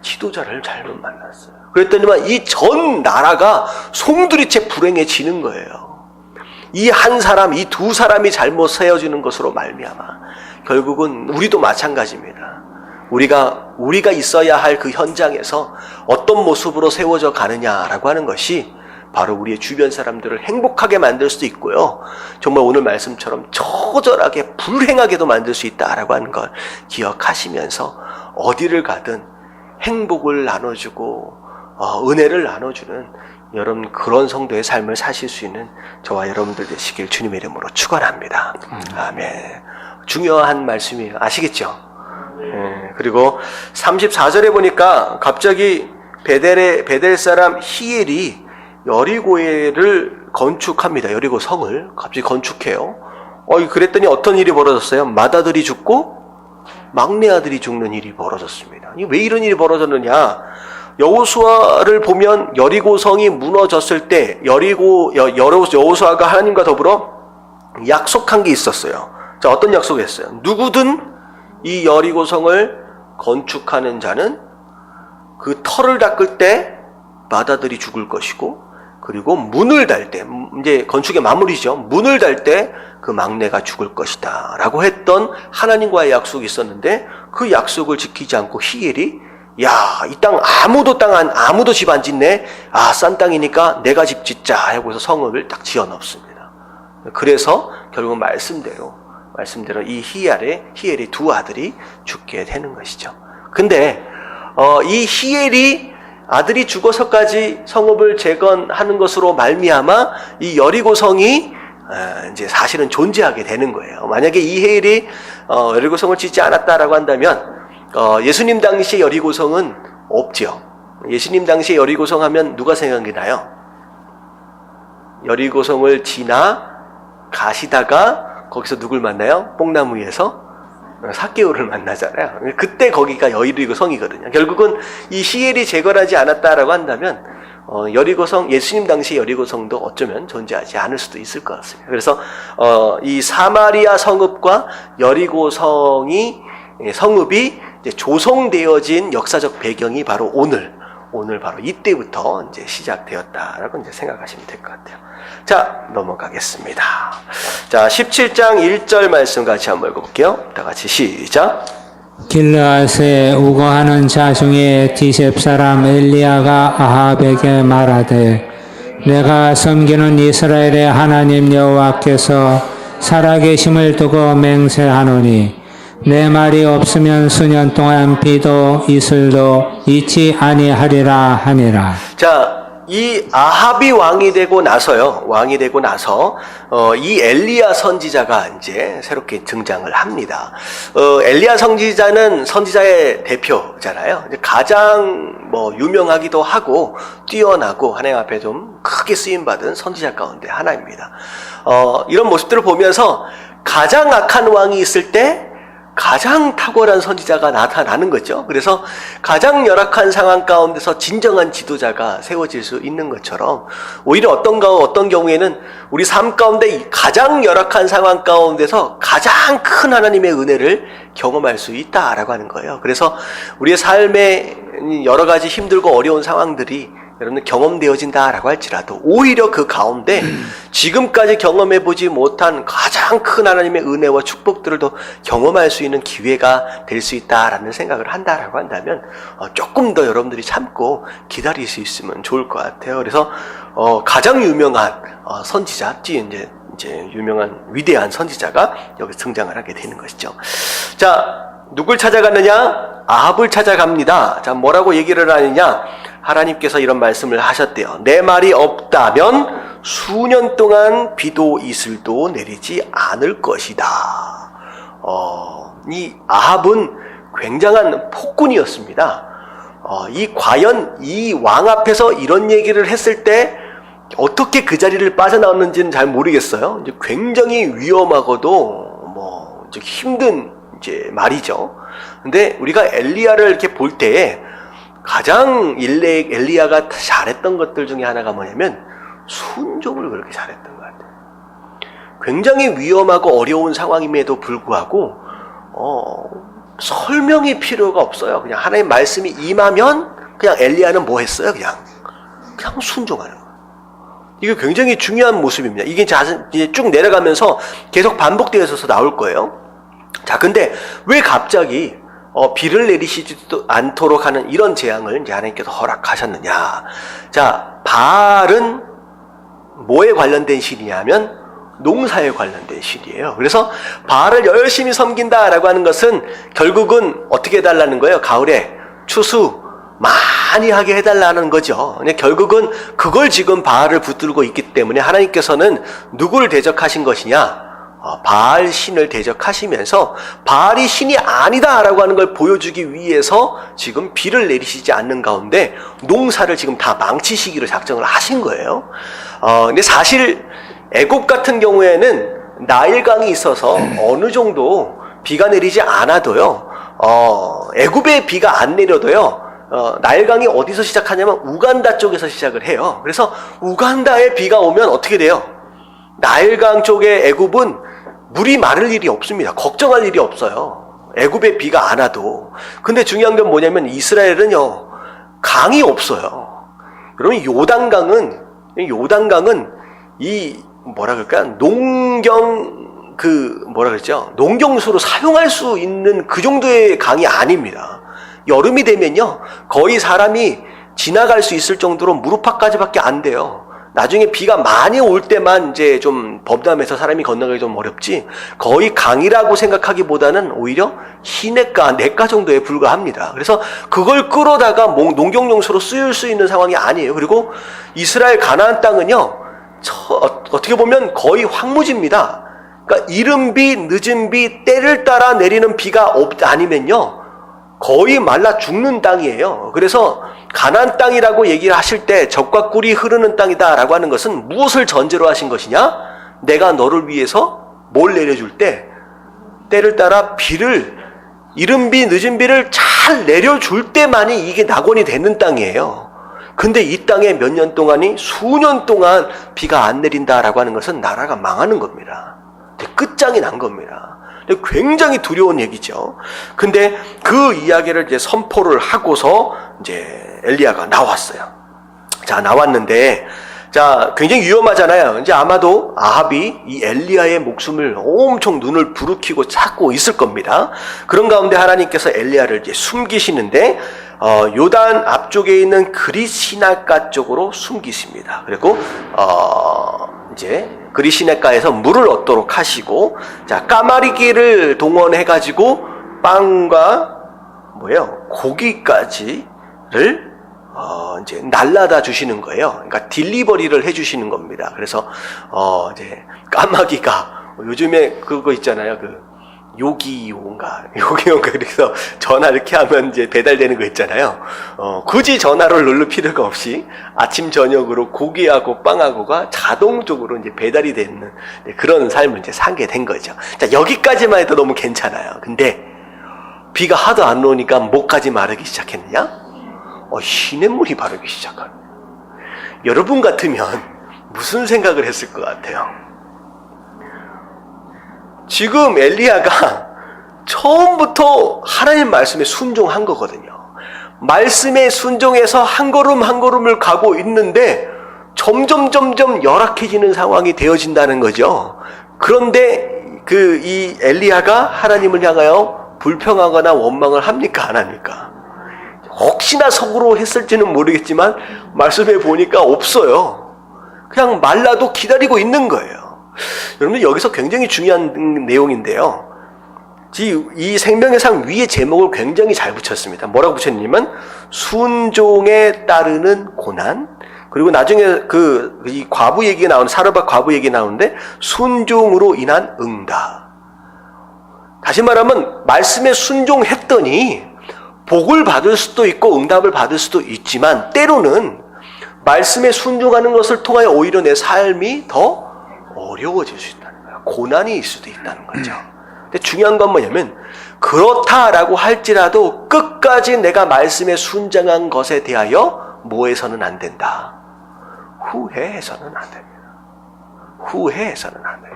지도자를 잘못 만났어요. 그랬더니만 이 전 나라가 송두리째 불행해지는 거예요. 이 한 사람, 이 두 사람이 잘못 세워지는 것으로 말미암아 결국은 우리도 마찬가지입니다. 우리가 있어야 할 그 현장에서 어떤 모습으로 세워져 가느냐라고 하는 것이 바로 우리의 주변 사람들을 행복하게 만들 수도 있고요. 정말 오늘 말씀처럼 처절하게 불행하게도 만들 수 있다라고 하는 걸 기억하시면서 어디를 가든 행복을 나눠주고 은혜를 나눠주는 여러분 그런 성도의 삶을 사실 수 있는 저와 여러분들 되시길 주님의 이름으로 축원합니다. 아멘. 중요한 말씀이에요. 아시겠죠? 네. 그리고 34절에 보니까 갑자기 베델 사람 히엘이 여리고를 건축합니다. 여리고 성을 갑자기 건축해요. 그랬더니 어떤 일이 벌어졌어요? 맏아들이 죽고 막내 아들이 죽는 일이 벌어졌습니다. 왜 이런 일이 벌어졌느냐? 여호수아를 보면 여리고성이 무너졌을 때 여호수아가 하나님과 더불어 약속한 게 있었어요. 자, 어떤 약속을 했어요? 누구든 이 여리고성을 건축하는 자는 그 털을 닦을 때 맏아들이 죽을 것이고, 그리고 문을 달 때, 이제 건축의 마무리죠. 문을 달 때 그 막내가 죽을 것이다 라고 했던 하나님과의 약속이 있었는데, 그 약속을 지키지 않고 히엘이 야, 이 땅 아무도 집 안 짓네. 아, 싼 땅이니까 내가 집 짓자 하고서 성읍을 딱 지어 넣습니다. 그래서 결국 말씀대로 이 히엘의 두 아들이 죽게 되는 것이죠. 근데 이 히엘이 아들이 죽어서까지 성읍을 재건하는 것으로 말미암아 이 여리고성이 이제 사실은 존재하게 되는 거예요. 만약에 이 히엘이 여리고성을 짓지 않았다라고 한다면 예수님 당시의 여리고성은 없죠. 예수님 당시의 여리고성 하면 누가 생각이 나요? 여리고성을 지나 가시다가 거기서 누굴 만나요? 뽕나무 위에서 삭개오를 만나잖아요. 그때 거기가 여리고성이거든요. 결국은 이 히엘이 재건하지 않았다라고 한다면 여리고성, 예수님 당시 여리고성도 어쩌면 존재하지 않을 수도 있을 것 같습니다. 그래서 이 사마리아 성읍과 여리고성이 성읍이 이제 조성되어진 역사적 배경이 바로 오늘 바로 이때부터 이제 시작되었다라고 이제 생각하시면 될 것 같아요. 자, 넘어가겠습니다. 자, 17장 1절 말씀 같이 한번 읽어볼게요. 다 같이 시작. 길르앗에 우거하는 자 중에 디셉 사람 엘리야가 아합에게 말하되 내가 섬기는 이스라엘의 하나님 여호와께서 살아계심을 두고 맹세하노니 내 말이 없으면 수년 동안 비도 이슬도 있지 아니하리라 하니라. 자, 이 아합이 왕이 되고 나서 이 엘리야 선지자가 이제 새롭게 등장을 합니다. 엘리야 선지자는 선지자의 대표잖아요. 가장 유명하기도 하고 뛰어나고 하나님 앞에 좀 크게 쓰임 받은 선지자 가운데 하나입니다. 이런 모습들을 보면서 가장 악한 왕이 있을 때 가장 탁월한 선지자가 나타나는 거죠. 그래서 가장 열악한 상황 가운데서 진정한 지도자가 세워질 수 있는 것처럼 오히려 어떤 경우에는 우리 삶 가운데 가장 열악한 상황 가운데서 가장 큰 하나님의 은혜를 경험할 수 있다라고 하는 거예요. 그래서 우리의 삶에 여러 가지 힘들고 어려운 상황들이 여러분들 경험되어진다라고 할지라도 오히려 그 가운데 지금까지 경험해보지 못한 가장 큰 하나님의 은혜와 축복들을 더 경험할 수 있는 기회가 될 수 있다라는 생각을 한다라고 한다면 조금 더 여러분들이 참고 기다릴 수 있으면 좋을 것 같아요. 그래서 가장 유명한 선지자, 이제 유명한 위대한 선지자가 여기 등장을 하게 되는 것이죠. 자, 누굴 찾아갔느냐? 아합을 찾아갑니다. 자, 뭐라고 얘기를 하느냐? 하나님께서 이런 말씀을 하셨대요. 내 말이 없다면 수년 동안 비도 이슬도 내리지 않을 것이다. 이 아합은 굉장한 폭군이었습니다. 과연 이 왕 앞에서 이런 얘기를 했을 때 어떻게 그 자리를 빠져나왔는지는 잘 모르겠어요. 이제 굉장히 위험하고도 힘든 이제 말이죠. 근데 우리가 엘리야를 이렇게 볼 때에 가장 엘리야가 잘했던 것들 중에 하나가 뭐냐면 순종을 그렇게 잘했던 것 같아요. 굉장히 위험하고 어려운 상황임에도 불구하고 설명이 필요가 없어요. 그냥 하나님의 말씀이 임하면 그냥 엘리야는 뭐 했어요? 그냥 순종하는 거예요. 이게 굉장히 중요한 모습입니다. 이게 이제 쭉 내려가면서 계속 반복되어서 나올 거예요. 자, 근데 왜 갑자기 비를 내리시지도 않도록 하는 이런 재앙을 이제 하나님께서 허락하셨느냐? 자, 바알은 뭐에 관련된 신이냐면 농사에 관련된 신이에요. 그래서 바알을 열심히 섬긴다라고 하는 것은 결국은 어떻게 해달라는 거예요? 가을에 추수 많이 하게 해달라는 거죠. 결국은 그걸 지금 바알을 붙들고 있기 때문에 하나님께서는 누구를 대적하신 것이냐? 바알 신을 대적하시면서 바알이 신이 아니다라고 하는 걸 보여주기 위해서 지금 비를 내리시지 않는 가운데 농사를 지금 다 망치시기로 작정을 하신 거예요. 근데 사실 애굽 같은 경우에는 나일강이 있어서 어느 정도 비가 내리지 않아도요, 애굽에 비가 안 내려도요, 나일강이 어디서 시작하냐면 우간다 쪽에서 시작을 해요. 그래서 우간다에 비가 오면 어떻게 돼요? 나일강 쪽의 애굽은 물이 마를 일이 없습니다. 걱정할 일이 없어요. 애굽에 비가 안 와도. 근데 중요한 건 뭐냐면 이스라엘은요, 강이 없어요. 여러분 요단강은 이 뭐라 그럴까 농경수로 사용할 수 있는 그 정도의 강이 아닙니다. 여름이 되면요 거의 사람이 지나갈 수 있을 정도로 무릎팍까지밖에 안 돼요. 나중에 비가 많이 올 때만 이제 좀 범람해서 사람이 건너가기 좀 어렵지, 거의 강이라고 생각하기보다는 오히려 시냇가 정도에 불과합니다. 그래서 그걸 끌어다가 농경용수로 쓰일 수 있는 상황이 아니에요. 그리고 이스라엘 가나안 땅은요 어떻게 보면 거의 황무지입니다. 그러니까 이른 비 늦은 비 때를 따라 내리는 비가 아니면요 거의 말라 죽는 땅이에요. 그래서 가나안 땅이라고 얘기를 하실 때 젖과 꿀이 흐르는 땅이다라고 하는 것은 무엇을 전제로 하신 것이냐? 내가 너를 위해서 뭘 내려줄 때 때를 따라 비를 이른 비 늦은 비를 잘 내려줄 때만이 이게 낙원이 되는 땅이에요. 근데 이 땅에 몇 년 동안이 수년 동안 비가 안 내린다라고 하는 것은 나라가 망하는 겁니다. 끝장이 난 겁니다. 굉장히 두려운 얘기죠. 근데 그 이야기를 이제 선포를 하고서 이제 엘리야가 나왔어요. 자, 나왔는데, 자, 굉장히 위험하잖아요. 이제 아마도 아합이 이 엘리야의 목숨을 엄청 눈을 부르키고 찾고 있을 겁니다. 그런 가운데 하나님께서 엘리야를 이제 숨기시는데, 요단 앞쪽에 있는 그리시나가 쪽으로 숨기십니다. 그리고, 이제 그리시네가에서 물을 얻도록 하시고, 자, 까마리기를 동원해가지고 빵과 고기까지를 이제 날라다 주시는 거예요. 그러니까 딜리버리를 해주시는 겁니다. 그래서 이제 까마귀가 요즘에 그거 있잖아요. 요기요인가 그래서 전화 이렇게 하면 이제 배달되는 거 있잖아요. 굳이 전화를 누를 필요가 없이 아침 저녁으로 고기하고 빵하고가 자동적으로 이제 배달이 되는 그런 삶을 이제 살게 된 거죠. 자, 여기까지만 해도 너무 괜찮아요. 근데 비가 하도 안 오니까 뭐까지 마르기 시작했느냐? 시냇물이 마르기 시작하는. 여러분 같으면 무슨 생각을 했을 것 같아요? 지금 엘리야가 처음부터 하나님 말씀에 순종한 거거든요. 말씀에 순종해서 한 걸음 한 걸음을 가고 있는데 점점 열악해지는 상황이 되어진다는 거죠. 그런데 이 엘리야가 하나님을 향하여 불평하거나 원망을 합니까? 안 합니까? 혹시나 속으로 했을지는 모르겠지만 말씀해 보니까 없어요. 그냥 말라도 기다리고 있는 거예요. 여러분, 여기서 굉장히 중요한 내용인데요. 이 생명의 상 위에 제목을 굉장히 잘 붙였습니다. 뭐라고 붙였냐면 순종에 따르는 고난, 그리고 나중에 이 과부 얘기가 나오는 사르밧 과부 얘기 나오는데 순종으로 인한 응답. 다시 말하면 말씀에 순종했더니 복을 받을 수도 있고 응답을 받을 수도 있지만 때로는 말씀에 순종하는 것을 통하여 오히려 내 삶이 더 어려워질 수 있다는 거예요. 고난이 있을 수도 있다는 거죠. 근데 중요한 건 뭐냐면 그렇다라고 할지라도 끝까지 내가 말씀에 순종한 것에 대하여 뭐해서는 안 된다. 후회해서는 안 됩니다. 후회해서는 안 돼요.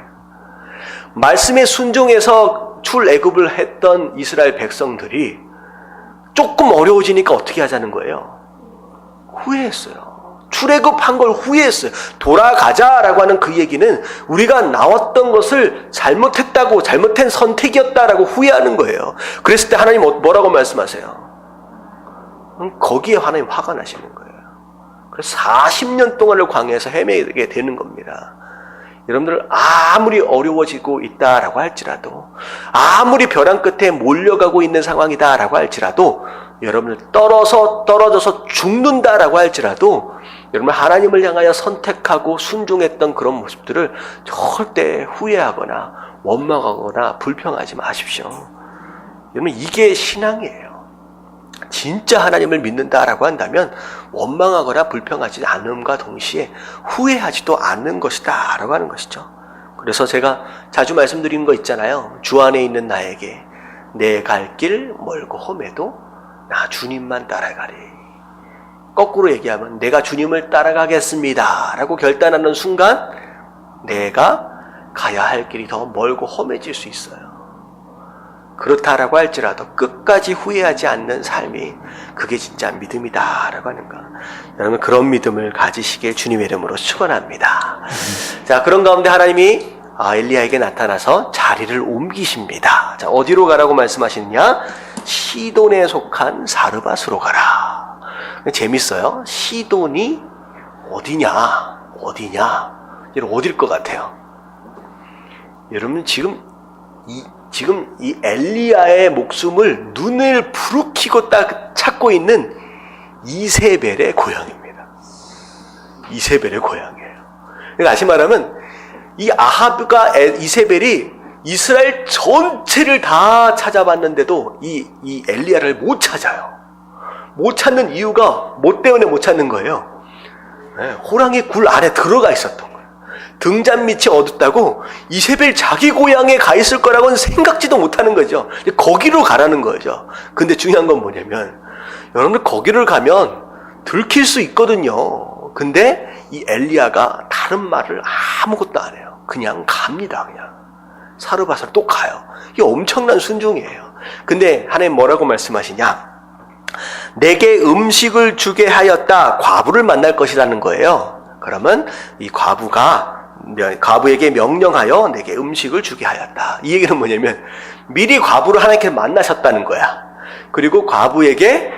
말씀에 순종해서 출애굽을 했던 이스라엘 백성들이 조금 어려워지니까 어떻게 하자는 거예요? 후회했어요. 출애굽한 걸 후회했어요. 돌아가자라고 하는 그 얘기는 우리가 나왔던 것을 잘못했다고, 잘못된 선택이었다라고 후회하는 거예요. 그랬을 때 하나님 뭐라고 말씀하세요? 거기에 하나님 화가 나시는 거예요. 그래서 40년 동안을 광야에서 헤매게 되는 겁니다. 여러분들 아무리 어려워지고 있다라고 할지라도, 아무리 벼랑 끝에 몰려가고 있는 상황이다라고 할지라도, 여러분들 떨어져서 죽는다라고 할지라도 여러분 하나님을 향하여 선택하고 순종했던 그런 모습들을 절대 후회하거나 원망하거나 불평하지 마십시오. 여러분, 이게 신앙이에요. 진짜 하나님을 믿는다라고 한다면 원망하거나 불평하지 않음과 동시에 후회하지도 않는 것이다 라고 하는 것이죠. 그래서 제가 자주 말씀드리는 거 있잖아요. 주 안에 있는 나에게 내 갈 길 멀고 험해도 나 주님만 따라가리. 거꾸로 얘기하면 내가 주님을 따라가겠습니다 라고 결단하는 순간 내가 가야 할 길이 더 멀고 험해질 수 있어요. 그렇다라고 할지라도 끝까지 후회하지 않는 삶이 그게 진짜 믿음이다라고 하는 거. 여러분 그런 믿음을 가지시길 주님의 이름으로 축원합니다. 자, 그런 가운데 하나님이 엘리야에게 나타나서 자리를 옮기십니다. 자, 어디로 가라고 말씀하시느냐? 시돈에 속한 사르밧으로 가라. 재밌어요. 시돈이 어디냐? 여러분 어딜 것 같아요? 여러분 지금 이 엘리야의 목숨을 눈을 부릅뜨고 딱 찾고 있는 이세벨의 고향입니다. 이세벨의 고향이에요. 그러니까 다시 말하면 이 아합과 이세벨이 이스라엘 전체를 다 찾아봤는데도 이 엘리야를 못 찾아요. 못 찾는 이유가 뭐 때문에 못 찾는 거예요? 호랑이 굴 안에 들어가 있었던 거예요. 등잔 밑이 어둡다고 이세벨 자기 고향에 가 있을 거라고는 생각지도 못하는 거죠. 거기로 가라는 거죠. 근데 중요한 건 뭐냐면 여러분들 거기를 가면 들킬 수 있거든요. 근데 이 엘리야가 다른 말을 아무것도 안 해요. 그냥 갑니다. 그냥 사르밧으로 또 가요. 이게 엄청난 순종이에요. 근데 하나님 뭐라고 말씀하시냐? 내게 음식을 주게 하였다. 과부를 만날 것이라는 거예요. 그러면 이 과부에게 명령하여 내게 음식을 주게 하였다. 이 얘기는 뭐냐면 미리 과부를 하나님께 만나셨다는 거야. 그리고 과부에게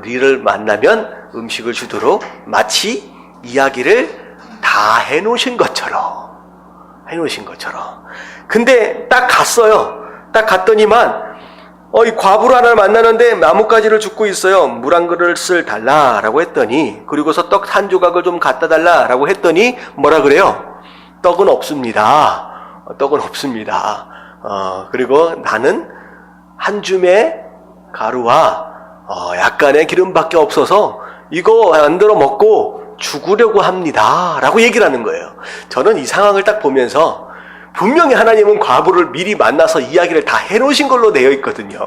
니를 만나면 음식을 주도록 마치 이야기를 다 해놓으신 것처럼. 근데 딱 갔어요. 딱 갔더니만 이 과부를 하나를 만나는데 나뭇가지를 줍고 있어요. 물 한 그릇을 달라라고 했더니, 그리고서 떡 한 조각을 좀 갖다 달라라고 했더니 뭐라 그래요? 떡은 없습니다. 그리고 나는 한 줌의 가루와 약간의 기름밖에 없어서 이거 만들어 먹고 죽으려고 합니다. 라고 얘기를 하는 거예요. 저는 이 상황을 딱 보면서 분명히 하나님은 과부를 미리 만나서 이야기를 다 해놓으신 걸로 되어 있거든요.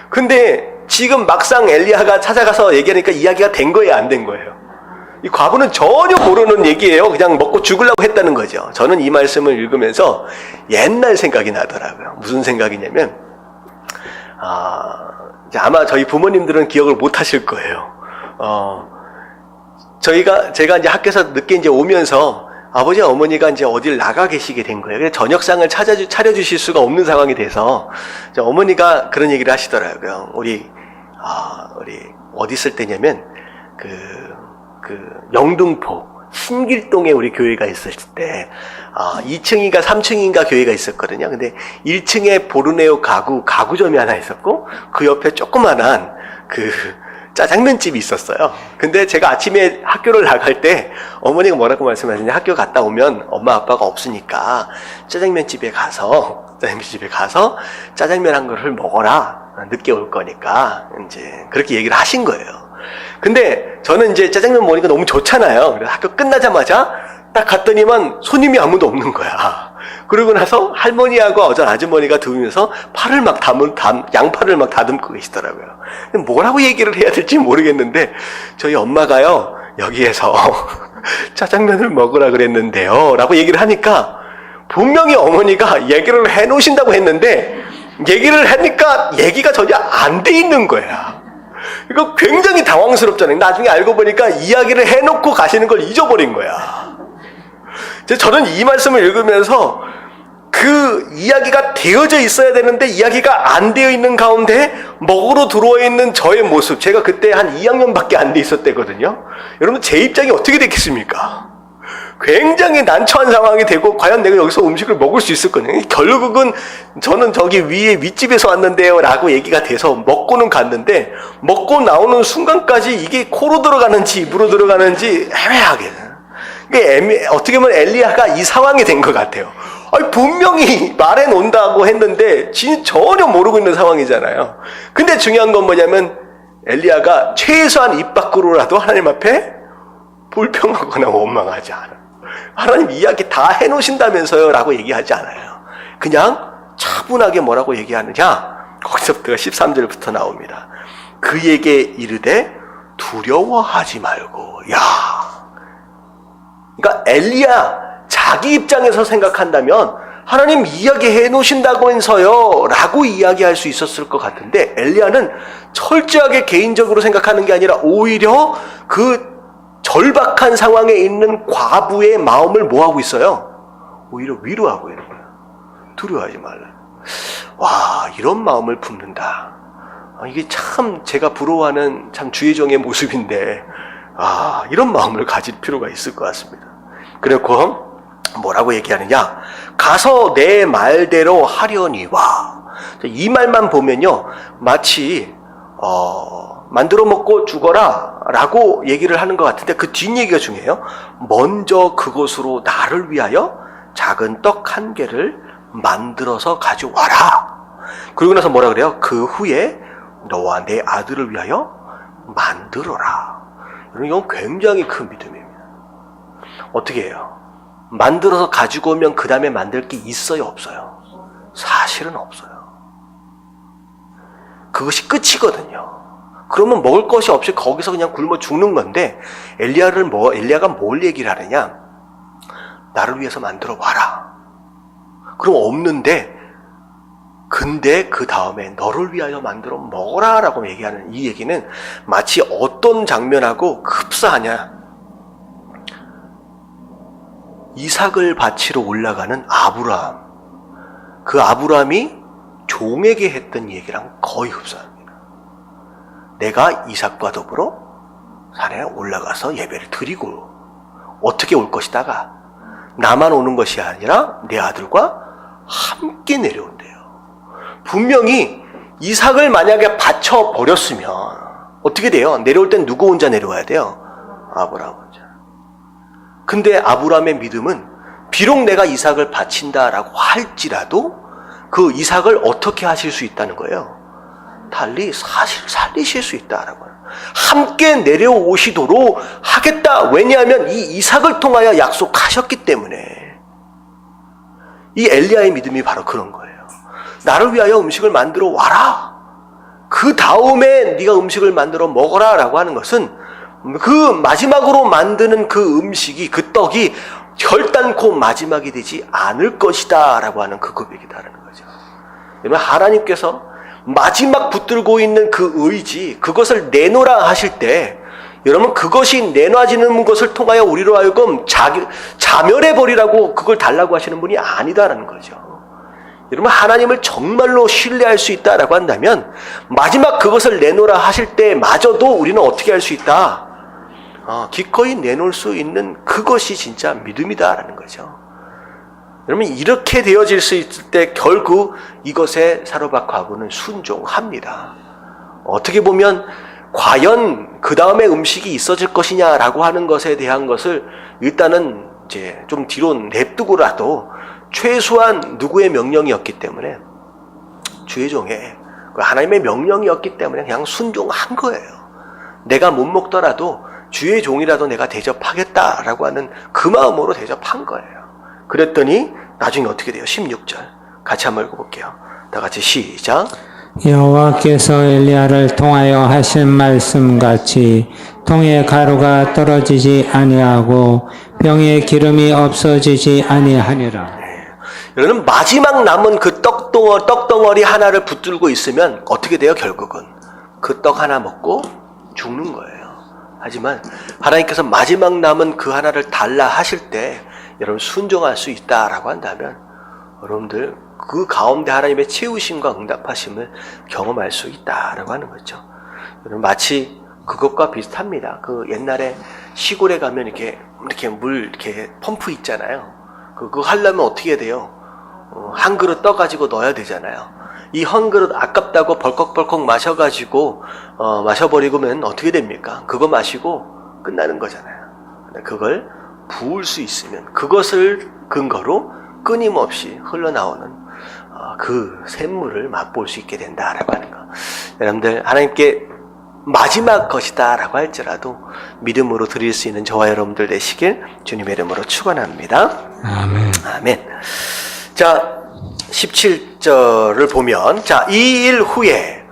근데 지금 막상 엘리야가 찾아가서 얘기하니까 이야기가 된 거예요, 안 된 거예요? 이 과부는 전혀 모르는 얘기예요. 그냥 먹고 죽으려고 했다는 거죠. 저는 이 말씀을 읽으면서 옛날 생각이 나더라고요. 무슨 생각이냐면 아마 저희 부모님들은 기억을 못 하실 거예요. 제가 이제 학교에서 늦게 이제 오면서 아버지 어머니가 이제 어딜 나가 계시게 된 거예요. 그래서 저녁상을 차려주실 수가 없는 상황이 돼서 어머니가 그런 얘기를 하시더라고요. 우리 어디 있을 때냐면 영등포 신길동에 우리 교회가 있을 때 2층인가 3층인가 교회가 있었거든요. 근데 1층에 보르네오 가구점이 하나 있었고 그 옆에 조그만한 짜장면집이 있었어요. 근데 제가 아침에 학교를 나갈 때 어머니가 뭐라고 말씀하시냐, 학교 갔다 오면 엄마 아빠가 없으니까 짜장면집에 가서 짜장면 한 그릇을 먹어라. 늦게 올 거니까 이제 그렇게 얘기를 하신 거예요. 근데 저는 이제 짜장면 먹으니까 너무 좋잖아요. 그래서 학교 끝나자마자 딱 갔더니만 손님이 아무도 없는 거야. 그러고 나서 할머니하고 어떤 아주머니가 들으면서 양파를 막 다듬고 계시더라고요. 뭐라고 얘기를 해야 될지 모르겠는데 저희 엄마가요 여기에서 짜장면을 먹으라 그랬는데요 라고 얘기를 하니까 분명히 어머니가 얘기를 해놓으신다고 했는데 얘기를 하니까 얘기가 전혀 안 돼 있는 거야. 이거 굉장히 당황스럽잖아요. 나중에 알고 보니까 이야기를 해놓고 가시는 걸 잊어버린 거야. 저는 이 말씀을 읽으면서 그 이야기가 되어져 있어야 되는데 이야기가 안 되어 있는 가운데 먹으러 들어와 있는 저의 모습, 제가 그때 한 2학년밖에 안 돼 있었대거든요. 여러분 제 입장이 어떻게 됐겠습니까? 굉장히 난처한 상황이 되고 과연 내가 여기서 음식을 먹을 수 있을 거냐. 결국은 저는 저기 위에 윗집에서 왔는데요 라고 얘기가 돼서 먹고는 갔는데 먹고 나오는 순간까지 이게 코로 들어가는지 입으로 들어가는지 애매하게, 어떻게 보면 엘리야가 이 상황이 된 것 같아요. 분명히 말해 놓는다고 했는데 전혀 모르고 있는 상황이잖아요. 근데 중요한 건 뭐냐면 엘리야가 최소한 입 밖으로라도 하나님 앞에 불평하거나 원망하지 않아. 하나님 이야기 다 해놓으신다면서요 라고 얘기하지 않아요. 그냥 차분하게 뭐라고 얘기하느냐, 거기서부터 13절부터 나옵니다. 그에게 이르되 두려워하지 말고. 그러니까 엘리야 자기 입장에서 생각한다면 하나님 이야기해 놓으신다면서요 라고 이야기할 수 있었을 것 같은데, 엘리야는 철저하게 개인적으로 생각하는 게 아니라 오히려 그 절박한 상황에 있는 과부의 마음을 뭐하고 있어요? 오히려 위로하고 있는 거예요. 두려워하지 말라. 와, 이런 마음을 품는다. 이게 참 제가 부러워하는 참 주의종의 모습인데, 이런 마음을 가질 필요가 있을 것 같습니다. 그리고 뭐라고 얘기하느냐? 가서 내 말대로 하려니와. 이 말만 보면요, 마치 만들어 먹고 죽어라 라고 얘기를 하는 것 같은데, 그 뒷얘기가 중요해요. 먼저 그것으로 나를 위하여 작은 떡 한 개를 만들어서 가져와라. 그러고 나서 뭐라 그래요? 그 후에 너와 내 아들을 위하여 만들어라. 이건 굉장히 큰 믿음입니다. 어떻게 해요? 만들어서 가지고 오면 그 다음에 만들 게 있어요, 없어요? 사실은 없어요. 그것이 끝이거든요. 그러면 먹을 것이 없이 거기서 그냥 굶어 죽는 건데, 엘리야가 뭘 얘기를 하느냐? 나를 위해서 만들어 와라. 그럼 없는데, 근데 그 다음에 너를 위하여 만들어 먹어라 라고 얘기하는 이 얘기는 마치 어떤 장면하고 흡사하냐? 이삭을 바치러 올라가는 아브라함, 그 아브라함이 종에게 했던 얘기랑 거의 흡사합니다. 내가 이삭과 더불어 산에 올라가서 예배를 드리고 어떻게 올 것이다가 나만 오는 것이 아니라 내 아들과 함께 내려온대요. 분명히 이삭을 만약에 바쳐버렸으면 어떻게 돼요? 내려올 땐 누구 혼자 내려와야 돼요? 아브라함 혼자. 근데 아브라함의 믿음은 비록 내가 이삭을 바친다라고 할지라도 그 이삭을 어떻게 하실 수 있다는 거예요? 달리 사실 살리실 수 있다라고. 함께 내려오시도록 하겠다. 왜냐하면 이 이삭을 통하여 약속하셨기 때문에. 이 엘리야의 믿음이 바로 그런 거예요. 나를 위하여 음식을 만들어 와라. 그 다음에 네가 음식을 만들어 먹어라 라고 하는 것은 그 마지막으로 만드는 그 음식이, 그 떡이 결단코 마지막이 되지 않을 것이다 라고 하는 그 고백이다라는 거죠. 여러분, 하나님께서 마지막 붙들고 있는 그 의지, 그것을 내놓으라 하실 때, 여러분, 그것이 내놔지는 것을 통하여 우리로 하여금 자멸해버리라고 그걸 달라고 하시는 분이 아니다라는 거죠. 여러분, 하나님을 정말로 신뢰할 수 있다라고 한다면 마지막 그것을 내놓으라 하실 때마저도 우리는 어떻게 할 수 있다? 기꺼이 내놓을 수 있는 그것이 진짜 믿음이다라는 거죠. 여러분, 이렇게 되어질 수 있을 때 결국 이것에 사로잡고는 순종합니다. 어떻게 보면 과연 그 다음에 음식이 있어질 것이냐라고 하는 것에 대한 것을 일단은 이제 좀 뒤로 냅두고라도 최소한 누구의 명령이었기 때문에, 주의 종의 하나님의 명령이었기 때문에 그냥 순종한 거예요. 내가 못 먹더라도 주의 종이라도 내가 대접하겠다라고 하는 그 마음으로 대접한 거예요. 그랬더니 나중에 어떻게 돼요? 16절 같이 한번 읽어볼게요. 다 같이 시작. 여호와께서 엘리야를 통하여 하신 말씀같이 통에 가루가 떨어지지 아니하고 병에 기름이 없어지지 아니하니라. 여러분, 마지막 남은 그 떡덩어리 하나를 붙들고 있으면 어떻게 돼요? 결국은 그 떡 하나 먹고 죽는 거예요. 하지만 하나님께서 마지막 남은 그 하나를 달라 하실 때 여러분 순종할 수 있다라고 한다면 여러분들 그 가운데 하나님의 채우심과 응답하심을 경험할 수 있다라고 하는 거죠. 여러분, 마치 그것과 비슷합니다. 그 옛날에 시골에 가면 이렇게 물 이렇게 펌프 있잖아요. 그거 하려면 어떻게 해야 돼요? 한 그릇 떠가지고 넣어야 되잖아요. 이 한 그릇 아깝다고 벌컥벌컥 마셔가지고 마셔버리고면 어떻게 됩니까? 그거 마시고 끝나는 거잖아요. 그걸 부을 수 있으면 그것을 근거로 끊임없이 흘러나오는 그 샘물을 맛볼 수 있게 된다라고 하는 거. 여러분들, 하나님께 마지막 것이다라고 할지라도 믿음으로 드릴 수 있는 저와 여러분들 되시길 주님의 이름으로 축원합니다. 아멘. 아멘. 자, 17절을 보면, 자, 2일 후에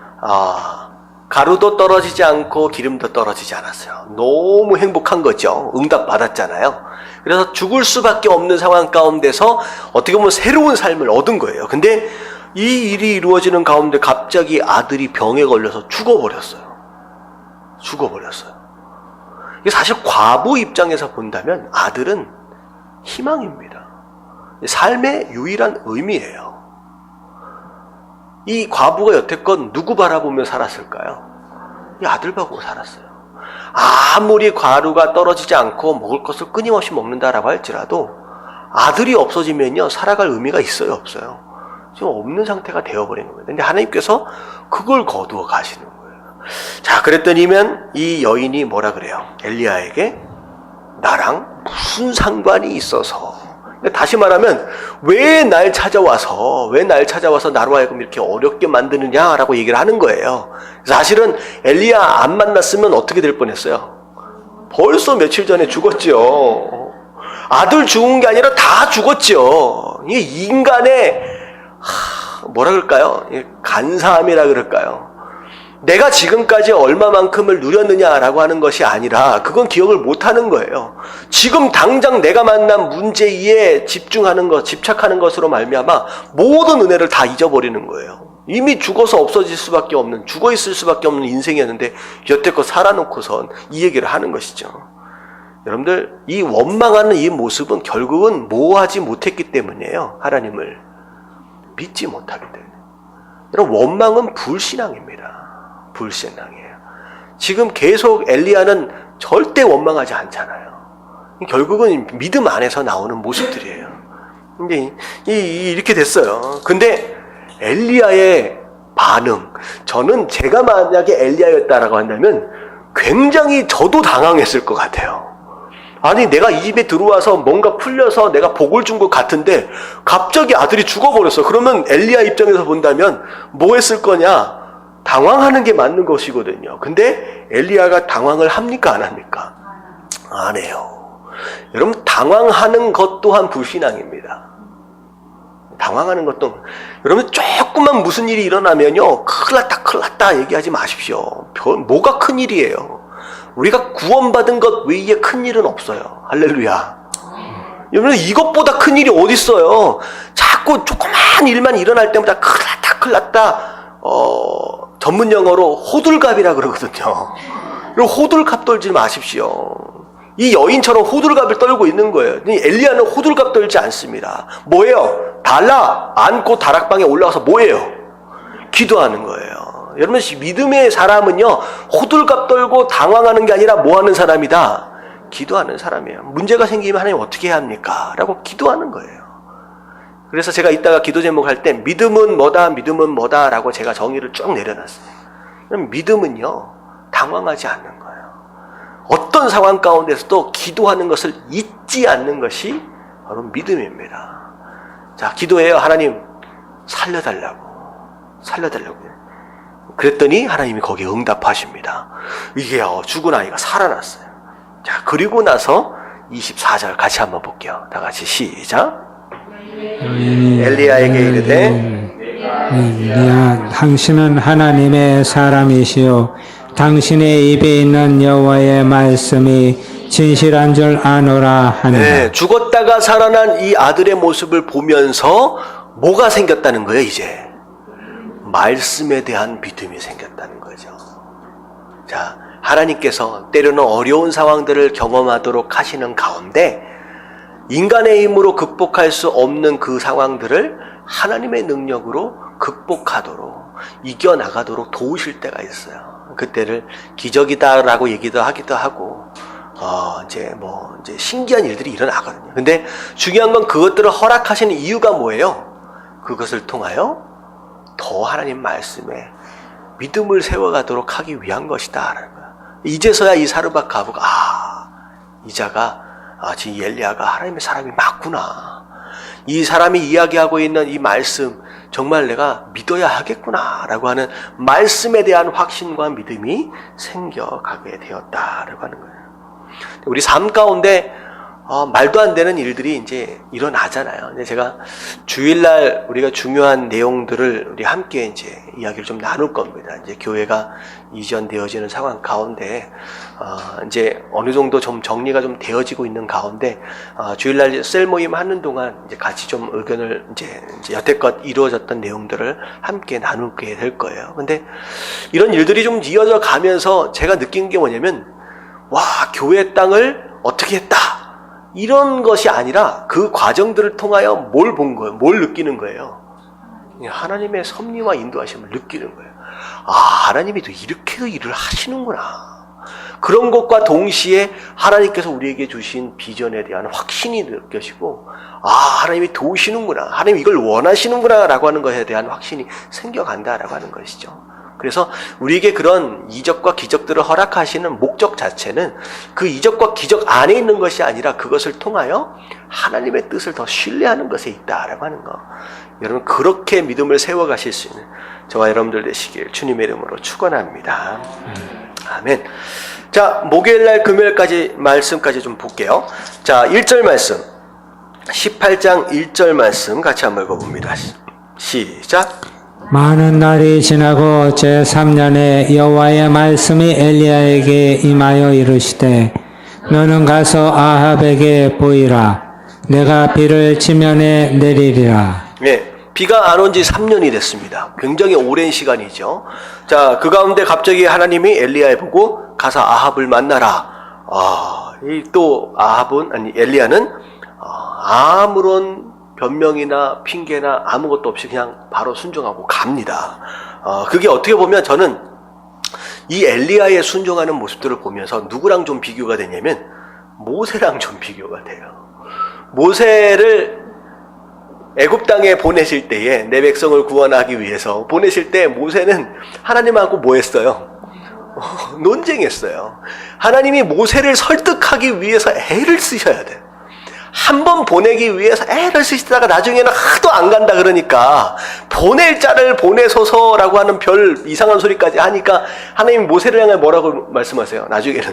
가루도 떨어지지 않고 기름도 떨어지지 않았어요. 너무 행복한 거죠. 응답 받았잖아요. 그래서 죽을 수밖에 없는 상황 가운데서 어떻게 보면 새로운 삶을 얻은 거예요. 근데 이 일이 이루어지는 가운데 갑자기 아들이 병에 걸려서 죽어버렸어요. 이게 사실 과부 입장에서 본다면 아들은 희망입니다. 삶의 유일한 의미예요. 이 과부가 여태껏 누구 바라보며 살았을까요? 이 아들 보고 살았어요. 아무리 가루가 떨어지지 않고 먹을 것을 끊임없이 먹는다라고 할지라도 아들이 없어지면요, 살아갈 의미가 있어요, 없어요? 지금 없는 상태가 되어버린 겁니다. 근데 하나님께서 그걸 거두어 가시는 거예요. 자, 그랬더니면 이 여인이 뭐라 그래요? 엘리야에게 나랑 무슨 상관이 있어서. 다시 말하면 왜 날 찾아와서 나로 하여금 이렇게 어렵게 만드느냐라고 얘기를 하는 거예요. 사실은 엘리야 안 만났으면 어떻게 될 뻔했어요? 벌써 며칠 전에 죽었죠. 아들 죽은 게 아니라 다 죽었죠. 이게 인간의 뭐라 그럴까요? 간사함이라 그럴까요? 내가 지금까지 얼마만큼을 누렸느냐라고 하는 것이 아니라 그건 기억을 못하는 거예요. 지금 당장 내가 만난 문제에 집착하는 것으로 말미암아 모든 은혜를 다 잊어버리는 거예요. 이미 죽어서 없어질 수밖에 없는, 죽어 있을 수밖에 없는 인생이었는데 여태껏 살아놓고선 이 얘기를 하는 것이죠. 여러분들, 이 원망하는 이 모습은 결국은 모하지 못했기 때문이에요. 하나님을 믿지 못하기 때문에. 여러분, 원망은 불신앙입니다. 불신앙이에요. 지금 계속 엘리야는 절대 원망하지 않잖아요. 결국은 믿음 안에서 나오는 모습들이에요. 근데 이렇게 됐어요. 근데 엘리야의 반응, 저는 제가 만약에 엘리야였다라고 한다면 굉장히 저도 당황했을 것 같아요. 아니, 내가 이 집에 들어와서 뭔가 풀려서 내가 복을 준 것 같은데 갑자기 아들이 죽어버렸어. 그러면 엘리야 입장에서 본다면 뭐 했을 거냐? 당황하는 게 맞는 것이거든요. 근데 엘리야가 당황을 합니까? 안 합니까? 안 해요. 여러분, 당황하는 것 또한 불신앙입니다. 당황하는 것도, 여러분, 조금만 무슨 일이 일어나면요, 큰일 났다 얘기하지 마십시오. 뭐가 큰 일이에요? 우리가 구원받은 것 외에 큰 일은 없어요. 할렐루야. 여러분, 이것보다 큰 일이 어디 있어요? 자꾸 조그만 일만 일어날 때마다 큰일 났다. 전문 용어로 호들갑이라 그러거든요. 호들갑 떨지 마십시오. 이 여인처럼 호들갑을 떨고 있는 거예요. 엘리야는 호들갑 떨지 않습니다. 뭐예요? 안고 다락방에 올라가서 뭐예요? 기도하는 거예요. 여러분, 믿음의 사람은요, 호들갑 떨고 당황하는 게 아니라 뭐 하는 사람이다? 기도하는 사람이에요. 문제가 생기면 하나님 어떻게 해야 합니까? 라고 기도하는 거예요. 그래서 제가 이따가 기도 제목 할 때 믿음은 뭐다 라고 제가 정의를 쭉 내려놨어요. 그럼 믿음은요, 당황하지 않는 거예요. 어떤 상황 가운데서도 기도하는 것을 잊지 않는 것이 바로 믿음입니다. 자, 기도해요. 하나님 살려달라고. 그랬더니 하나님이 거기에 응답하십니다. 이게 죽은 아이가 살아났어요. 자, 그리고 나서 24절 같이 한번 볼게요. 다 같이 시작. 엘리야에게 이르되 엘리야, 당신은 하나님의 사람이시요 당신의 입에 있는 여호와의 말씀이 진실한 줄 아노라 하니라. 네, 죽었다가 살아난 이 아들의 모습을 보면서 뭐가 생겼다는 거예요? 이제 말씀에 대한 믿음이 생겼다는 거죠. 자, 하나님께서 때로는 어려운 상황들을 경험하도록 하시는 가운데 인간의 힘으로 극복할 수 없는 그 상황들을 하나님의 능력으로 극복하도록, 이겨나가도록 도우실 때가 있어요. 그때를 기적이다라고 얘기도 하기도 하고, 이제 신기한 일들이 일어나거든요. 근데 중요한 건 그것들을 허락하시는 이유가 뭐예요? 그것을 통하여 더 하나님 말씀에 믿음을 세워가도록 하기 위한 것이다. 이제서야 이 사르밧 과부가, 지금 엘리야가 하나님의 사람이 맞구나. 이 사람이 이야기하고 있는 이 말씀, 정말 내가 믿어야 하겠구나. 라고 하는 말씀에 대한 확신과 믿음이 생겨가게 되었다라고 하는 거예요. 우리 삶 가운데 말도 안 되는 일들이 이제 일어나잖아요. 근데 제가 주일날 우리가 중요한 내용들을 우리 함께 이제 이야기를 좀 나눌 겁니다. 이제 교회가 이전되어지는 상황 가운데, 이제 어느 정도 좀 정리가 좀 되어지고 있는 가운데, 주일날 셀 모임 하는 동안 이제 같이 좀 의견을 이제 여태껏 이루어졌던 내용들을 함께 나누게 될 거예요. 근데 이런 일들이 좀 이어져 가면서 제가 느낀 게 뭐냐면, 와, 교회 땅을 어떻게 했다. 이런 것이 아니라 그 과정들을 통하여 뭘 본 거예요? 뭘 느끼는 거예요? 하나님의 섭리와 인도하심을 느끼는 거예요. 하나님이 또 이렇게도 일을 하시는구나. 그런 것과 동시에 하나님께서 우리에게 주신 비전에 대한 확신이 느껴지고, 하나님이 도우시는구나. 하나님 이걸 원하시는구나. 라고 하는 것에 대한 확신이 생겨간다라고 하는 것이죠. 그래서 우리에게 그런 이적과 기적들을 허락하시는 목적 자체는 그 이적과 기적 안에 있는 것이 아니라 그것을 통하여 하나님의 뜻을 더 신뢰하는 것에 있다라고 하는 거. 여러분 그렇게 믿음을 세워가실 수 있는 저와 여러분들 되시길 주님의 이름으로 축원합니다. 아멘. 자, 목요일날 금요일까지 말씀까지 좀 볼게요. 자, 1절 말씀 18장 1절 말씀 같이 한번 읽어봅니다. 시작. 많은 날이 지나고 제3년에 여호와의 말씀이 엘리야에게 임하여 이르시되 너는 가서 아합에게 보이라. 내가 비를 지면에 내리리라. 네, 비가 안 온 지 3년이 됐습니다. 굉장히 오랜 시간이죠. 자, 그 가운데 갑자기 하나님이 엘리야에 보고 가서 아합을 만나라. 또 엘리야는 아무런 변명이나 핑계나 아무것도 없이 그냥 바로 순종하고 갑니다. 그게 어떻게 보면 저는 이 엘리야의 순종하는 모습들을 보면서 누구랑 좀 비교가 되냐면 모세랑 좀 비교가 돼요. 모세를 애굽 땅에 보내실 때에 내 백성을 구원하기 위해서 보내실 때 모세는 하나님하고 뭐 했어요? 논쟁했어요. 하나님이 모세를 설득하기 위해서 애를 쓰셔야 돼요. 한 번 보내기 위해서 애를 쓰시다가 나중에는 하도 안 간다 그러니까 보낼 자를 보내소서라고 하는 별 이상한 소리까지 하니까 하나님 모세를 향해 뭐라고 말씀하세요? 나중에는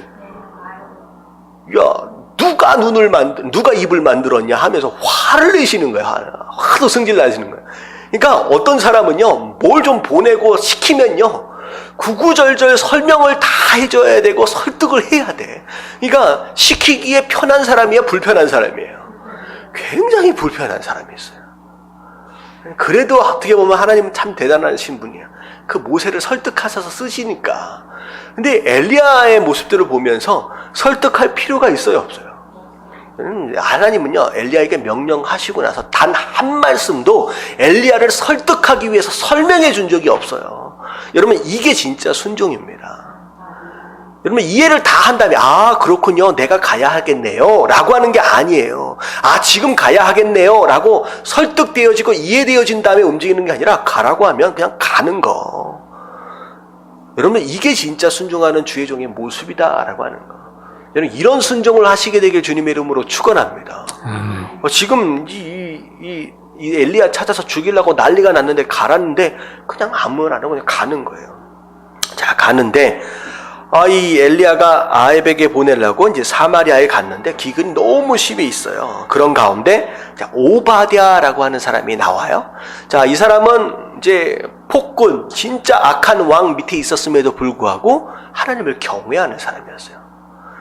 야 누가 입을 만들었냐 하면서 화를 내시는 거야. 화도 승질 나시는 거야. 그러니까 어떤 사람은요 뭘 좀 보내고 시키면요 구구절절 설명을 다 해줘야 되고 설득을 해야 돼. 그러니까 시키기에 편한 사람이야 불편한 사람이에요. 굉장히 불편한 사람이 있어요. 그래도 어떻게 보면 하나님은 참 대단하신 분이야. 그 모세를 설득하셔서 쓰시니까. 근데 엘리야의 모습들을 보면서 설득할 필요가 있어요 없어요? 하나님은요 엘리야에게 명령하시고 나서 단 한 말씀도 엘리야를 설득하기 위해서 설명해 준 적이 없어요. 여러분 이게 진짜 순종입니다. 여러분 이해를 다 한 다음에 그렇군요 내가 가야 하겠네요 라고 하는 게 아니에요. 지금 가야 하겠네요 라고 설득되어지고 이해되어진 다음에 움직이는 게 아니라 가라고 하면 그냥 가는 거. 여러분 이게 진짜 순종하는 주의 종의 모습이다 라고 하는 거. 여러분 이런 순종을 하시게 되길 주님의 이름으로 축원합니다. 지금 이 엘리야 찾아서 죽이려고 난리가 났는데 가라는데 그냥 아무 말 안 하고 그냥 가는 거예요. 자 가는데 이 엘리야가 아합에게 보내려고 이제 사마리아에 갔는데 기근이 너무 심해 있어요. 그런 가운데 오바댜라고 하는 사람이 나와요. 자, 이 사람은 이제 폭군, 진짜 악한 왕 밑에 있었음에도 불구하고 하나님을 경외하는 사람이었어요.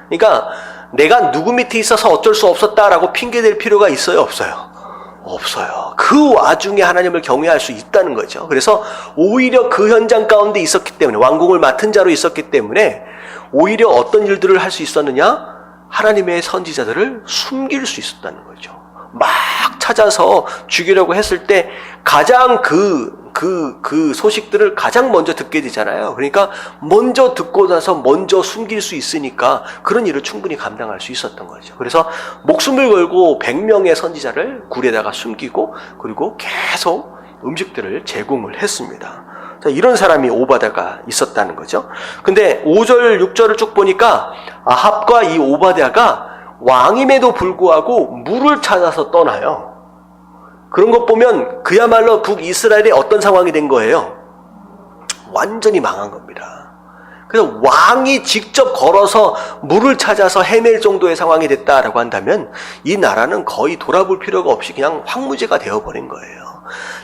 그러니까 내가 누구 밑에 있어서 어쩔 수 없었다라고 핑계댈 필요가 있어요, 없어요? 없어요. 그 와중에 하나님을 경외할 수 있다는 거죠. 그래서 오히려 그 현장 가운데 있었기 때문에 왕궁을 맡은 자로 있었기 때문에 오히려 어떤 일들을 할 수 있었느냐? 하나님의 선지자들을 숨길 수 있었다는 거죠. 막 찾아서 죽이려고 했을 때 가장 그 소식들을 가장 먼저 듣게 되잖아요. 그러니까 먼저 듣고 나서 먼저 숨길 수 있으니까 그런 일을 충분히 감당할 수 있었던 거죠. 그래서 목숨을 걸고 100명의 선지자를 굴에다가 숨기고 그리고 계속 음식들을 제공을 했습니다. 자, 이런 사람이 오바댜가 있었다는 거죠. 근데 5절, 6절을 쭉 보니까 아합과 이 오바댜가 왕임에도 불구하고 물을 찾아서 떠나요. 그런 것 보면 그야말로 북이스라엘이 어떤 상황이 된 거예요? 완전히 망한 겁니다. 그래서 왕이 직접 걸어서 물을 찾아서 헤맬 정도의 상황이 됐다라고 한다면 이 나라는 거의 돌아볼 필요가 없이 그냥 황무지가 되어버린 거예요.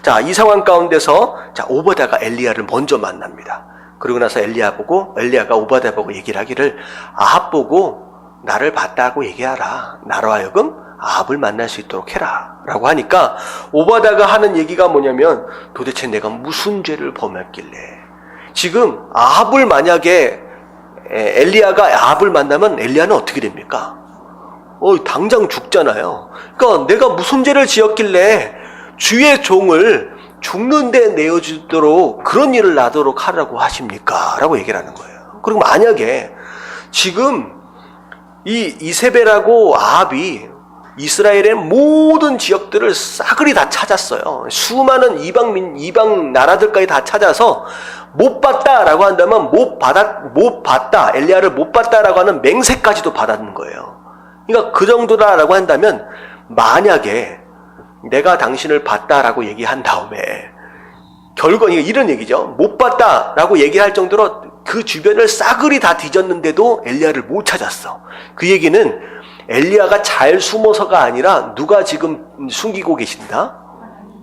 자, 이 상황 가운데서 오바다가 엘리야를 먼저 만납니다. 그러고 나서 엘리야가 오바다 보고 얘기를 하기를 아합 보고 나를 봤다고 얘기하라. 나로 하여금 아합을 만날 수 있도록 해라. 라고 하니까 오바다가 하는 얘기가 뭐냐면 도대체 내가 무슨 죄를 범했길래 지금 아합을 만약에 엘리야가 아합을 만나면 엘리야는 어떻게 됩니까? 당장 죽잖아요. 그러니까 내가 무슨 죄를 지었길래 주의 종을 죽는 데 내어주도록 그런 일을 나도록 하라고 하십니까? 라고 얘기를 하는 거예요. 그리고 만약에 지금 이 이세벨하고 아합이 이스라엘의 모든 지역들을 싸그리 다 찾았어요. 수많은 이방 나라들까지 다 찾아서 못 봤다라고 한다면 못 봤다, 엘리야를 못 봤다라고 하는 맹세까지도 받았는 거예요. 그러니까 그 정도다라고 한다면 만약에 내가 당신을 봤다라고 얘기한 다음에 결국 이런 얘기죠. 못 봤다라고 얘기할 정도로 그 주변을 싸그리 다 뒤졌는데도 엘리야를 못 찾았어. 그 얘기는 엘리야가 잘 숨어서가 아니라 누가 지금 숨기고 계신다?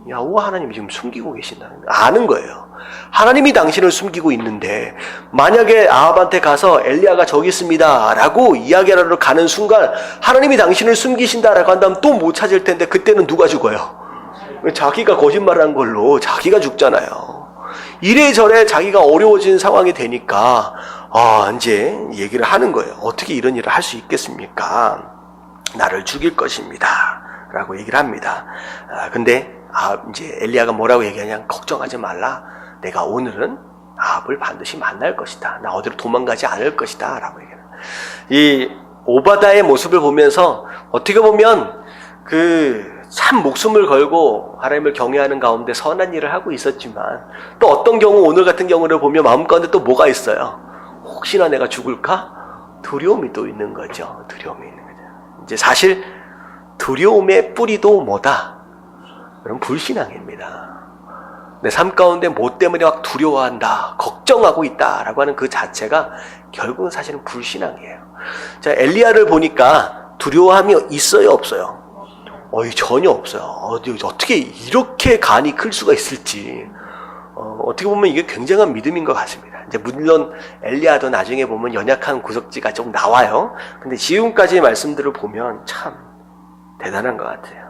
여호와 하나님이 지금 숨기고 계신다는 거 아는 거예요. 하나님이 당신을 숨기고 있는데 만약에 아합한테 가서 엘리야가 저기 있습니다 라고 이야기하러 가는 순간 하나님이 당신을 숨기신다라고 한다면 또 못 찾을 텐데 그때는 누가 죽어요? 자기가 거짓말한 걸로 자기가 죽잖아요. 이래저래 자기가 어려워진 상황이 되니까 이제 얘기를 하는 거예요. 어떻게 이런 일을 할 수 있겠습니까? 나를 죽일 것입니다 라고 얘기를 합니다. 근데 이제 엘리야가 뭐라고 얘기하냐? 걱정하지 말라. 내가 오늘은 아합을 반드시 만날 것이다. 나 어디로 도망가지 않을 것이다 라고 얘기해요. 이 오바다의 모습을 보면서 어떻게 보면 참 목숨을 걸고 하나님을 경외하는 가운데 선한 일을 하고 있었지만 또 어떤 경우 오늘 같은 경우를 보면 마음 가운데 또 뭐가 있어요? 혹시나 내가 죽을까? 두려움이 또 있는 거죠. 두려움이 있는 거죠. 이제 사실 두려움의 뿌리도 뭐다? 그럼 불신앙입니다. 내 삶 가운데 뭐 때문에 막 두려워한다, 걱정하고 있다라고 하는 그 자체가 결국은 사실은 불신앙이에요. 자, 엘리야를 보니까 두려워함이 있어요, 없어요? 전혀 없어요. 어떻게 이렇게 간이 클 수가 있을지. 어떻게 보면 이게 굉장한 믿음인 것 같습니다. 이제 물론 엘리야도 나중에 보면 연약한 구석지가 좀 나와요. 근데 지금까지의 말씀들을 보면 참 대단한 것 같아요.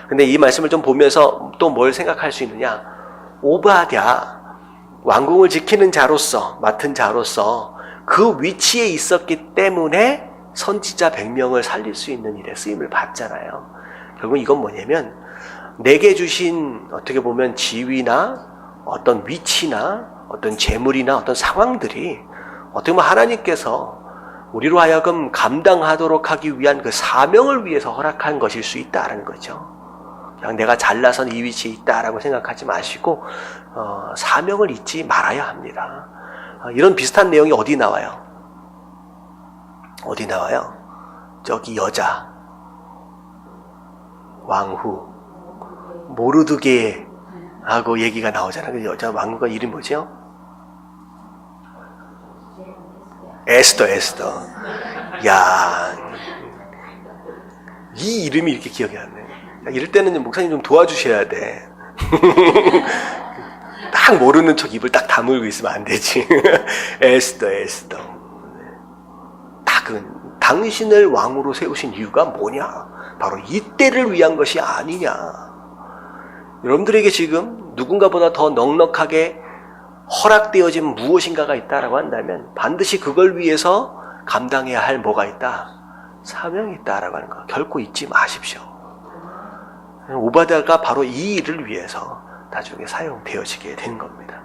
근데 이 말씀을 좀 보면서 또 뭘 생각할 수 있느냐? 오바댜, 왕궁을 지키는 자로서, 맡은 자로서 그 위치에 있었기 때문에 선지자 100명을 살릴 수 있는 일에 쓰임을 받잖아요. 결국 이건 뭐냐면 내게 주신 어떻게 보면 지위나 어떤 위치나 어떤 재물이나 어떤 상황들이 어떻게 보면 하나님께서 우리로 하여금 감당하도록 하기 위한 그 사명을 위해서 허락한 것일 수 있다라는 거죠. 그냥 내가 잘나선 이 위치에 있다라고 생각하지 마시고 사명을 잊지 말아야 합니다. 이런 비슷한 내용이 어디 나와요? 어디 나와요? 저기 여자 왕후 모르드게 하고 얘기가 나오잖아요. 그 여자 왕후가 이름이 뭐죠? 에스더. 야, 이 이름이 이렇게 기억이 안 나요. 이럴 때는 목사님 좀 도와주셔야 돼. 딱 모르는 척 입을 딱 다물고 있으면 안 되지. 에스더. 당신을 왕으로 세우신 이유가 뭐냐? 바로 이때를 위한 것이 아니냐. 여러분들에게 지금 누군가보다 더 넉넉하게 허락되어진 무엇인가가 있다라고 한다면 반드시 그걸 위해서 감당해야 할 뭐가 있다? 사명이 있다라고 하는 거 결코 잊지 마십시오. 오바댜가 바로 이 일을 위해서 나중에 사용되어지게 된 겁니다.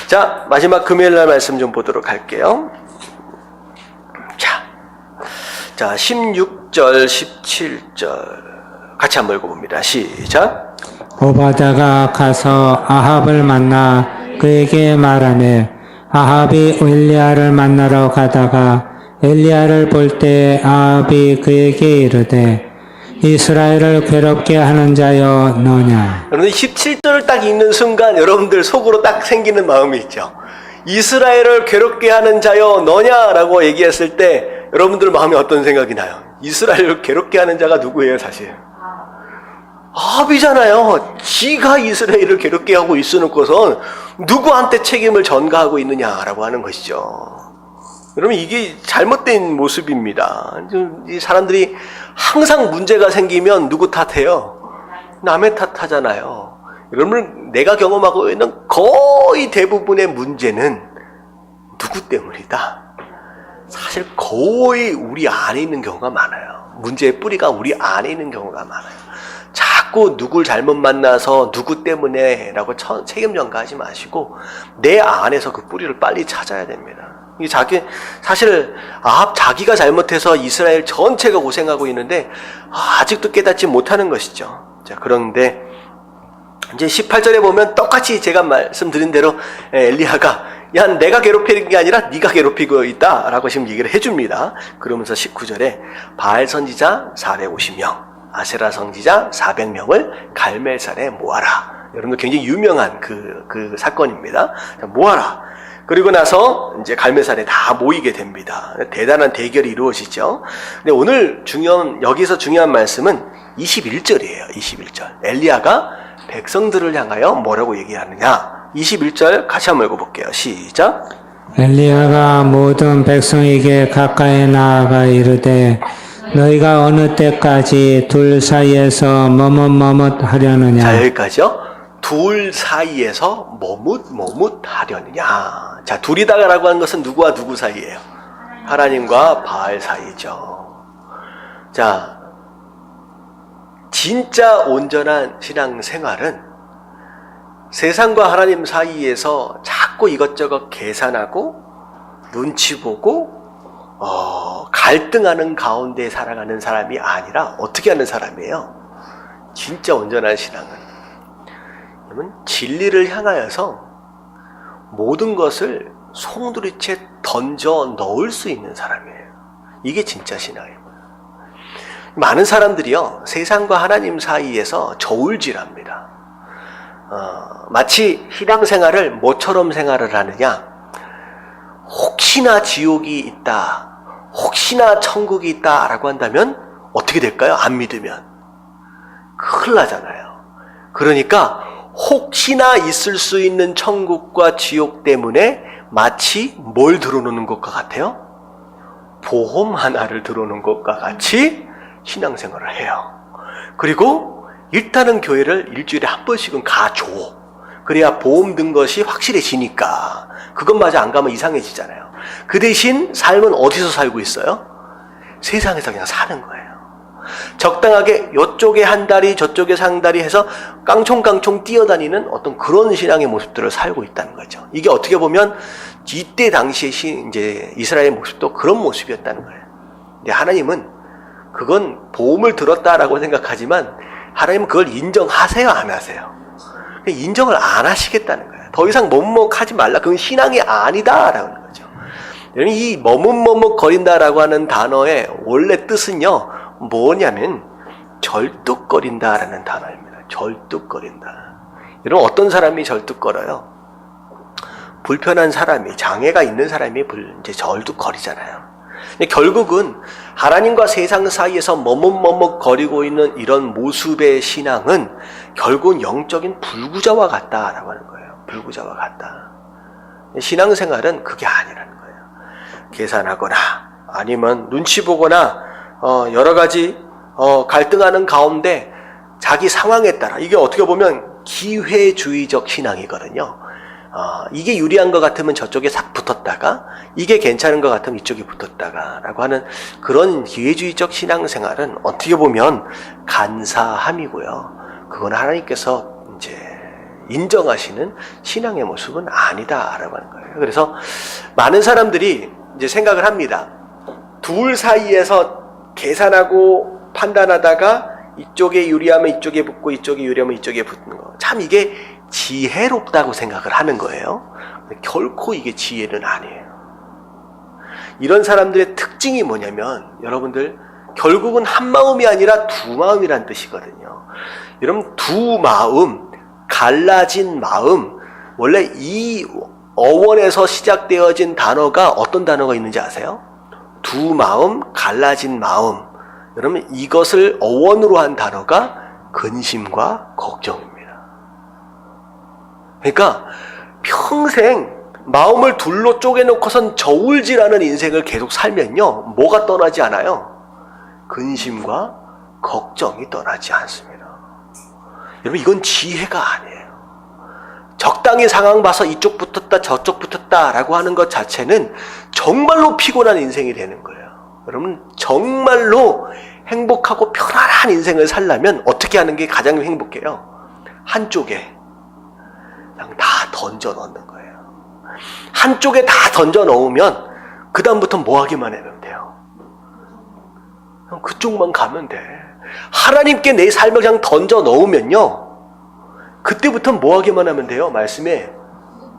자, 마지막 금요일 날 말씀 좀 보도록 할게요. 자, 16절, 17절 같이 한번 읽어봅니다. 시작. 오바다가 가서 아합을 만나 그에게 말하매 아합이 엘리야를 만나러 가다가 엘리야를 볼 때 아합이 그에게 이르되 이스라엘을 괴롭게 하는 자여 너냐. 여러분들 17절을 딱 읽는 순간 여러분들 속으로 딱 생기는 마음이 있죠. 이스라엘을 괴롭게 하는 자여 너냐라고 얘기했을 때 여러분들 마음에 어떤 생각이 나요? 이스라엘을 괴롭게 하는 자가 누구예요, 사실? 아합이잖아요. 지가 이스라엘을 괴롭게 하고 있어놓고선 누구한테 책임을 전가하고 있느냐라고 하는 것이죠. 여러분, 이게 잘못된 모습입니다. 이 사람들이 항상 문제가 생기면 누구 탓해요? 남의 탓하잖아요. 여러분, 내가 경험하고 있는 거의 대부분의 문제는 누구 때문이다? 사실 거의 우리 안에 있는 경우가 많아요. 문제의 뿌리가 우리 안에 있는 경우가 많아요. 자꾸 누굴 잘못 만나서 누구 때문에 라고 책임 전가하지 마시고 내 안에서 그 뿌리를 빨리 찾아야 됩니다. 이게 사실 아합 자기가 잘못해서 이스라엘 전체가 고생하고 있는데 아직도 깨닫지 못하는 것이죠. 자, 그런데 이제 18절에 보면 똑같이 제가 말씀드린 대로 엘리야가 야, 내가 괴롭히는 게 아니라 네가 괴롭히고 있다 라고 지금 얘기를 해줍니다. 그러면서 19절에 바알 선지자 450명, 아세라 선지자 400명을 갈멜산에 모아라. 여러분들 굉장히 유명한 그 사건입니다. 자, 모아라. 그리고 나서 이제 갈멜산에 다 모이게 됩니다. 대단한 대결이 이루어지죠. 근데 오늘 여기서 중요한 말씀은 21절이에요. 21절. 엘리야가 백성들을 향하여 뭐라고 얘기하느냐. 21절 같이 한번 읽어볼게요. 시작. 엘리야가 모든 백성에게 가까이 나아가 이르되 너희가 어느 때까지 둘 사이에서 머뭇머뭇 하려느냐. 자, 여기까지요. 둘 사이에서 머뭇머뭇 하려느냐. 자, 둘이다라고 하는 것은 누구와 누구 사이예요? 하나님과 바알 사이죠. 자, 진짜 온전한 신앙생활은 세상과 하나님 사이에서 자꾸 이것저것 계산하고 눈치 보고 갈등하는 가운데 살아가는 사람이 아니라 어떻게 하는 사람이에요? 진짜 온전한 신앙은 진리를 향하여서 모든 것을 송두리째 던져 넣을 수 있는 사람이에요. 이게 진짜 신앙이에요. 많은 사람들이요, 세상과 하나님 사이에서 저울질합니다. 마치 신앙생활을 뭐처럼 생활을 하느냐? 혹시나 지옥이 있다, 혹시나 천국이 있다라고 한다면 어떻게 될까요? 안 믿으면 큰일 나잖아요. 그러니까 혹시나 있을 수 있는 천국과 지옥 때문에 마치 뭘 들어놓는 것과 같아요? 보험 하나를 들어놓은 것과 같이 신앙생활을 해요. 그리고 일단은 교회를 일주일에 한 번씩은 가줘. 그래야 보험 든 것이 확실해지니까. 그것마저 안 가면 이상해지잖아요. 그 대신 삶은 어디서 살고 있어요? 세상에서 그냥 사는 거예요. 적당하게 이쪽에 한 다리 저쪽에 상 다리 해서 깡총깡총 뛰어다니는 어떤 그런 신앙의 모습들을 살고 있다는 거죠. 이게 어떻게 보면 이때 당시에 이제 이스라엘의 모습도 그런 모습이었다는 거예요. 근데 하나님은 그건 보험을 들었다라고 생각하지만 하나님은 그걸 인정하세요, 안 하세요? 인정을 안 하시겠다는 거예요. 더 이상 머뭇하지 말라. 그건 신앙이 아니다라는 거죠. 여러분, 이 머뭇머뭇 거린다라고 하는 단어의 원래 뜻은요, 뭐냐면 절뚝거린다라는 단어입니다. 절뚝거린다. 여러분, 어떤 사람이 절뚝거려요? 불편한 사람이, 장애가 있는 사람이 이제 절뚝거리잖아요. 결국은 하나님과 세상 사이에서 머뭇머뭇거리고 있는 이런 모습의 신앙은 결국은 영적인 불구자와 같다라고 하는 거예요. 불구자와 같다. 신앙생활은 그게 아니라는 거예요. 계산하거나 아니면 눈치 보거나 여러 가지 갈등하는 가운데 자기 상황에 따라, 이게 어떻게 보면 기회주의적 신앙이거든요. 이게 유리한 것 같으면 저쪽에 싹 붙었다가, 이게 괜찮은 것 같으면 이쪽에 붙었다가 라고 하는 그런 기회주의적 신앙생활은 어떻게 보면 간사함이고요. 그건 하나님께서 이제 인정하시는 신앙의 모습은 아니다라고 하는 거예요. 그래서 많은 사람들이 이제 생각을 합니다. 둘 사이에서 계산하고 판단하다가 이쪽에 유리하면 이쪽에 붙고 이쪽에 유리하면 이쪽에 붙는 거. 참 이게 지혜롭다고 생각을 하는 거예요. 결코 이게 지혜는 아니에요. 이런 사람들의 특징이 뭐냐면, 여러분들, 결국은 한 마음이 아니라 두 마음이란 뜻이거든요. 여러분, 두 마음, 갈라진 마음, 원래 이 어원에서 시작되어진 단어가 어떤 단어가 있는지 아세요? 두 마음, 갈라진 마음. 여러분 이것을 어원으로 한 단어가 근심과 걱정입니다. 그러니까 평생 마음을 둘로 쪼개놓고선 저울질하는 인생을 계속 살면요, 뭐가 떠나지 않아요? 근심과 걱정이 떠나지 않습니다. 여러분 이건 지혜가 아니에요. 적당히 상황 봐서 이쪽 붙었다 저쪽 붙었다라고 하는 것 자체는 정말로 피곤한 인생이 되는 거예요. 여러분 정말로 행복하고 편안한 인생을 살려면 어떻게 하는 게 가장 행복해요? 한쪽에 그냥 다 던져 넣는 거예요. 한쪽에 다 던져 넣으면 그 다음부터 뭐 하기만 하면 돼요? 그냥 그쪽만 가면 돼. 하나님께 내 삶을 그냥 던져 넣으면요, 그때부터 뭐 하기만 하면 돼요? 말씀에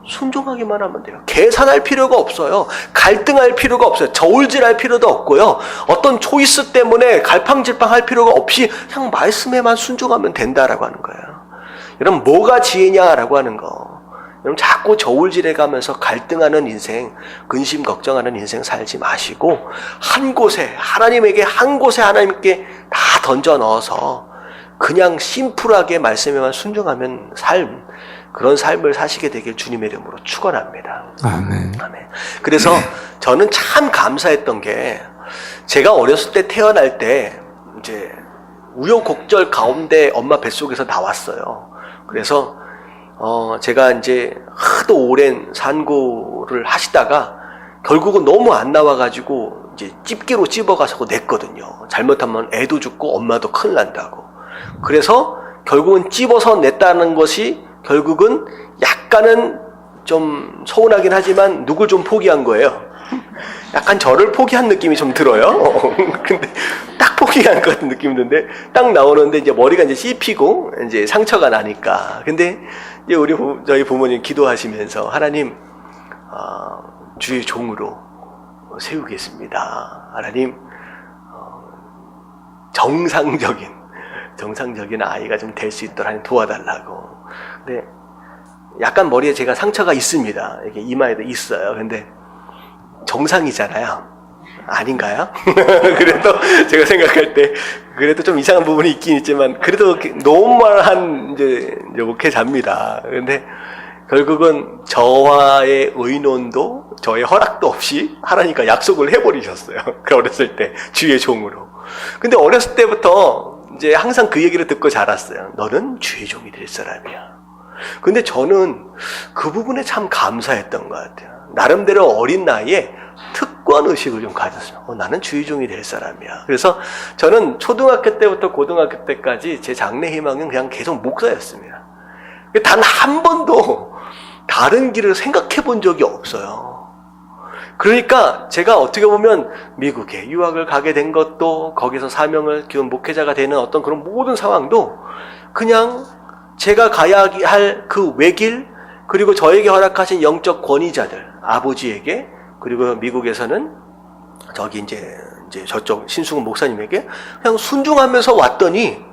순종하기만 하면 돼요. 계산할 필요가 없어요. 갈등할 필요가 없어요. 저울질할 필요도 없고요. 어떤 초이스 때문에 갈팡질팡할 필요가 없이 그냥 말씀에만 순종하면 된다라고 하는 거예요. 여러분 뭐가 지혜냐라고 하는 거. 여러분 자꾸 저울질해가면서 갈등하는 인생, 근심 걱정하는 인생 살지 마시고 한 곳에 하나님에게 하나님께 다 던져 넣어서 그냥 심플하게 말씀에만 순종하면 그런 삶을 사시게 되길 주님의 이름으로 축원합니다. 아멘. 아멘. 그래서 저는 참 감사했던 게, 제가 어렸을 때 태어날 때 이제 우여곡절 가운데 엄마 뱃속에서 나왔어요. 그래서 제가 이제 하도 오랜 산고를 하시다가 결국은 너무 안 나와가지고 이제 집게로 찝어가서 냈거든요. 잘못하면 애도 죽고 엄마도 큰일 난다고. 그래서 결국은 찝어서 냈다는 것이 결국은 약간은 좀 서운하긴 하지만 누굴 좀 포기한 거예요. 약간 저를 포기한 느낌이 좀 들어요. 근데 딱 포기한 것 같은 느낌이 드는데, 딱 나오는데 이제 머리가 이제 씹히고 이제 상처가 나니까. 근데 이제 저희 부모님 기도하시면서 하나님, 주의 종으로 세우겠습니다. 하나님, 정상적인 아이가 좀 될 수 있도록 하나님 도와달라고. 근데 약간 머리에 제가 상처가 있습니다. 이렇게 이마에도 있어요. 근데 정상이잖아요. 아닌가요? 그래도 제가 생각할 때 그래도 좀 이상한 부분이 있긴 있지만 그래도 노멀한 이제 목회자입니다. 근데 결국은 저와의 의논도 저의 허락도 없이 하나님과 약속을 해버리셨어요. 그 어렸을 때 주의 종으로. 근데 어렸을 때부터 이제 항상 그 얘기를 듣고 자랐어요. 너는 주의 종이 될 사람이야. 근데 저는 그 부분에 참 감사했던 것 같아요. 나름대로 어린 나이에 특권 의식을 좀 가졌어요. 나는 주의 종이 될 사람이야. 그래서 저는 초등학교 때부터 고등학교 때까지 제 장래 희망은 그냥 계속 목사였습니다. 단 한 번도 다른 길을 생각해 본 적이 없어요. 그러니까 제가 어떻게 보면 미국에 유학을 가게 된 것도, 거기서 사명을 키운 목회자가 되는 어떤 그런 모든 상황도 그냥 제가 가야 할 그 외길, 그리고 저에게 허락하신 영적 권위자들, 아버지에게, 그리고 미국에서는 저기 이제 저쪽 신승훈 목사님에게 그냥 순종하면서 왔더니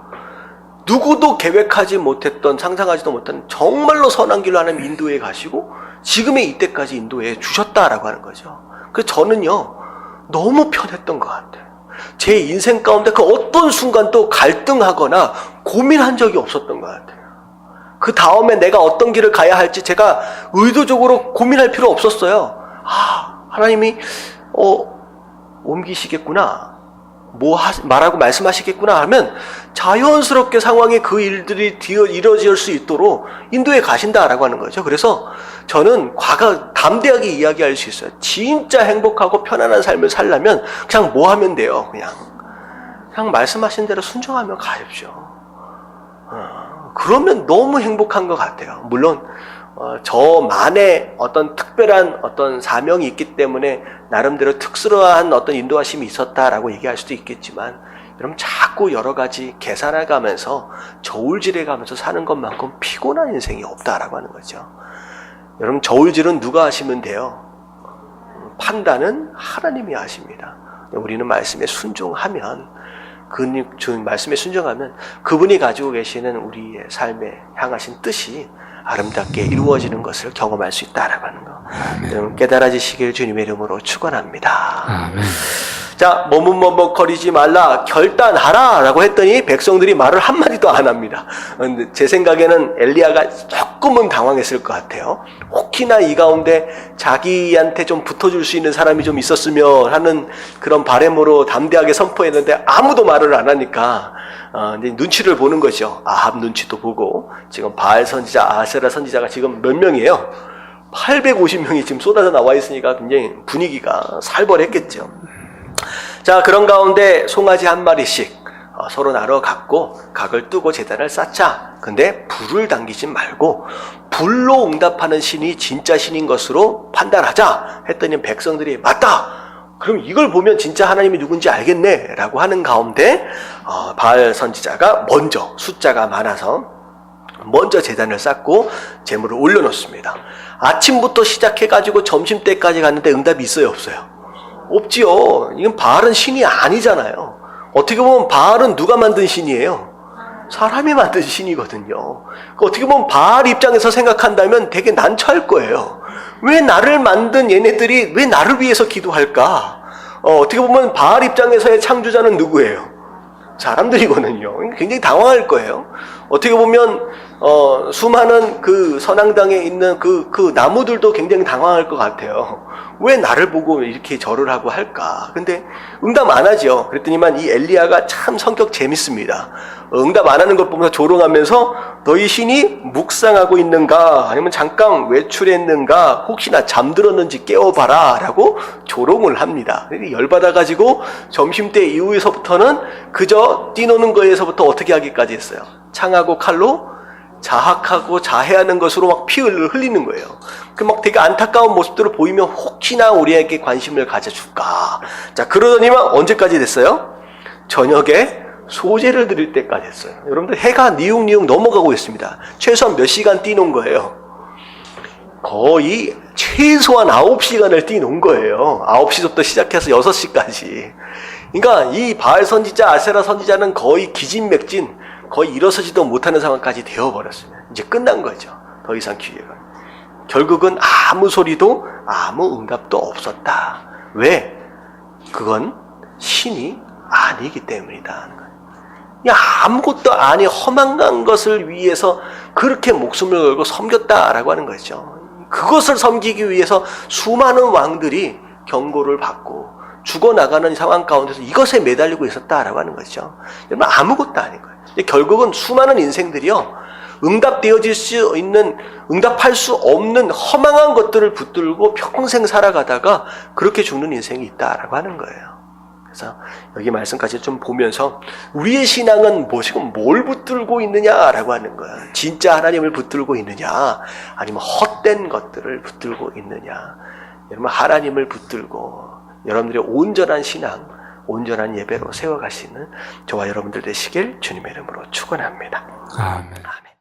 누구도 계획하지 못했던, 상상하지도 못한 정말로 선한 길로 하나님 인도에 가시고 지금의 이때까지 인도에 주셨다라고 하는 거죠. 그래서 저는요 너무 편했던 것 같아요. 제 인생 가운데 그 어떤 순간도 갈등하거나 고민한 적이 없었던 것 같아요. 그 다음에 내가 어떤 길을 가야 할지 제가 의도적으로 고민할 필요 없었어요. 하나님이 옮기시겠구나, 말하고 말씀하시겠구나 하면 자연스럽게 상황에 그 일들이 이루어질 수 있도록 인도에 가신다라고 하는 거죠. 그래서 저는 담대하게 이야기할 수 있어요. 진짜 행복하고 편안한 삶을 살려면 그냥 뭐 하면 돼요? 그냥 말씀하신 대로 순종하면 가십시오. 그러면 너무 행복한 것 같아요. 물론 저만의 어떤 특별한 어떤 사명이 있기 때문에 나름대로 특수한 어떤 인도하심이 있었다라고 얘기할 수도 있겠지만, 여러분 자꾸 여러 가지 계산해가면서 저울질해가면서 사는 것만큼 피곤한 인생이 없다라고 하는 거죠. 여러분 저울질은 누가 하시면 돼요? 판단은 하나님이 하십니다. 우리는 말씀에 순종하면, 말씀에 순종하면 그분이 가지고 계시는 우리의 삶에 향하신 뜻이 아름답게 이루어지는 것을 경험할 수 있다라고 하는 거. 여러분 깨달아지시길 주님의 이름으로 축원합니다. 아멘. 자, 머뭇머뭇거리지 말라, 결단하라 라고 했더니 백성들이 말을 한마디도 안 합니다. 근데 제 생각에는 엘리야가 조금은 당황했을 것 같아요. 혹시나 이 가운데 자기한테 좀 붙어줄 수 있는 사람이 좀 있었으면 하는 그런 바람으로 담대하게 선포했는데 아무도 말을 안 하니까 이제 눈치를 보는 거죠. 아합 눈치도 보고. 지금 바알 선지자, 아세라 선지자가 지금 몇 명이에요? 850명이 지금 쏟아져 나와 있으니까 굉장히 분위기가 살벌했겠죠. 자, 그런 가운데 송아지 한 마리씩 서로 나눠 갖고 각을 뜨고 제단을 쌓자. 근데 불을 당기지 말고 불로 응답하는 신이 진짜 신인 것으로 판단하자 했더니 백성들이 맞다. 그럼 이걸 보면 진짜 하나님이 누군지 알겠네 라고 하는 가운데 바알 선지자가 먼저, 숫자가 많아서 먼저 제단을 쌓고 제물을 올려놓습니다. 아침부터 시작해가지고 점심때까지 갔는데 응답이 있어요, 없어요? 없지요. 이건 바알은 신이 아니잖아요. 어떻게 보면 바알은 누가 만든 신이에요? 사람이 만든 신이거든요. 어떻게 보면 바알 입장에서 생각한다면 되게 난처할 거예요. 왜 나를 만든 얘네들이 왜 나를 위해서 기도할까? 어떻게 보면 바알 입장에서의 창조자는 누구예요? 사람들이거든요. 굉장히 당황할 거예요. 어떻게 보면 수많은 그 선앙당에 있는 그 나무들도 굉장히 당황할 것 같아요. 왜 나를 보고 이렇게 절을 하고 할까? 근데 응답 안 하죠. 그랬더니만 이 엘리야가 참 성격 재밌습니다. 응답 안 하는 걸 보면서 조롱하면서 너희 신이 묵상하고 있는가? 아니면 잠깐 외출했는가? 혹시나 잠들었는지 깨워봐라 라고 조롱을 합니다. 열받아가지고 점심때 이후에서부터는 그저 뛰노는 거에서부터 어떻게 하기까지 했어요. 창하고 칼로 자학하고 자해하는 것으로 막 피 흘리는 거예요. 그 막 되게 안타까운 모습들을 보이면 혹시나 우리에게 관심을 가져줄까. 자, 그러더니만 언제까지 됐어요? 저녁에 소제를 드릴 때까지 했어요. 여러분들 해가 니웅니웅 넘어가고 있습니다. 최소한 몇 시간 뛰놓은 거예요? 거의 최소한 9시간을 뛰놓은 거예요. 9시부터 시작해서 6시까지. 그러니까 이 바알 선지자, 아세라 선지자는 거의 기진맥진, 거의 일어서지도 못하는 상황까지 되어버렸습니다. 이제 끝난 거죠. 더 이상 기회가. 결국은 아무 소리도 아무 응답도 없었다. 왜? 그건 신이 아니기 때문이다. 아무것도 아니 험한 것을 위해서 그렇게 목숨을 걸고 섬겼다라고 하는 거죠. 그것을 섬기기 위해서 수많은 왕들이 경고를 받고 죽어나가는 상황 가운데서 이것에 매달리고 있었다라고 하는 거죠. 여러분 아무것도 아닌 거예요. 결국은 수많은 인생들이요. 응답되어질 수 있는, 응답할 수 없는 허망한 것들을 붙들고 평생 살아가다가 그렇게 죽는 인생이 있다라고 하는 거예요. 그래서 여기 말씀까지 좀 보면서 우리의 신앙은 무엇이고 뭘 붙들고 있느냐라고 하는 거예요. 진짜 하나님을 붙들고 있느냐 아니면 헛된 것들을 붙들고 있느냐. 여러분 하나님을 붙들고 여러분들의 온전한 신앙, 온전한 예배로 세워갈 수 있는 저와 여러분들 되시길 주님의 이름으로 축원합니다. 아멘. 아멘.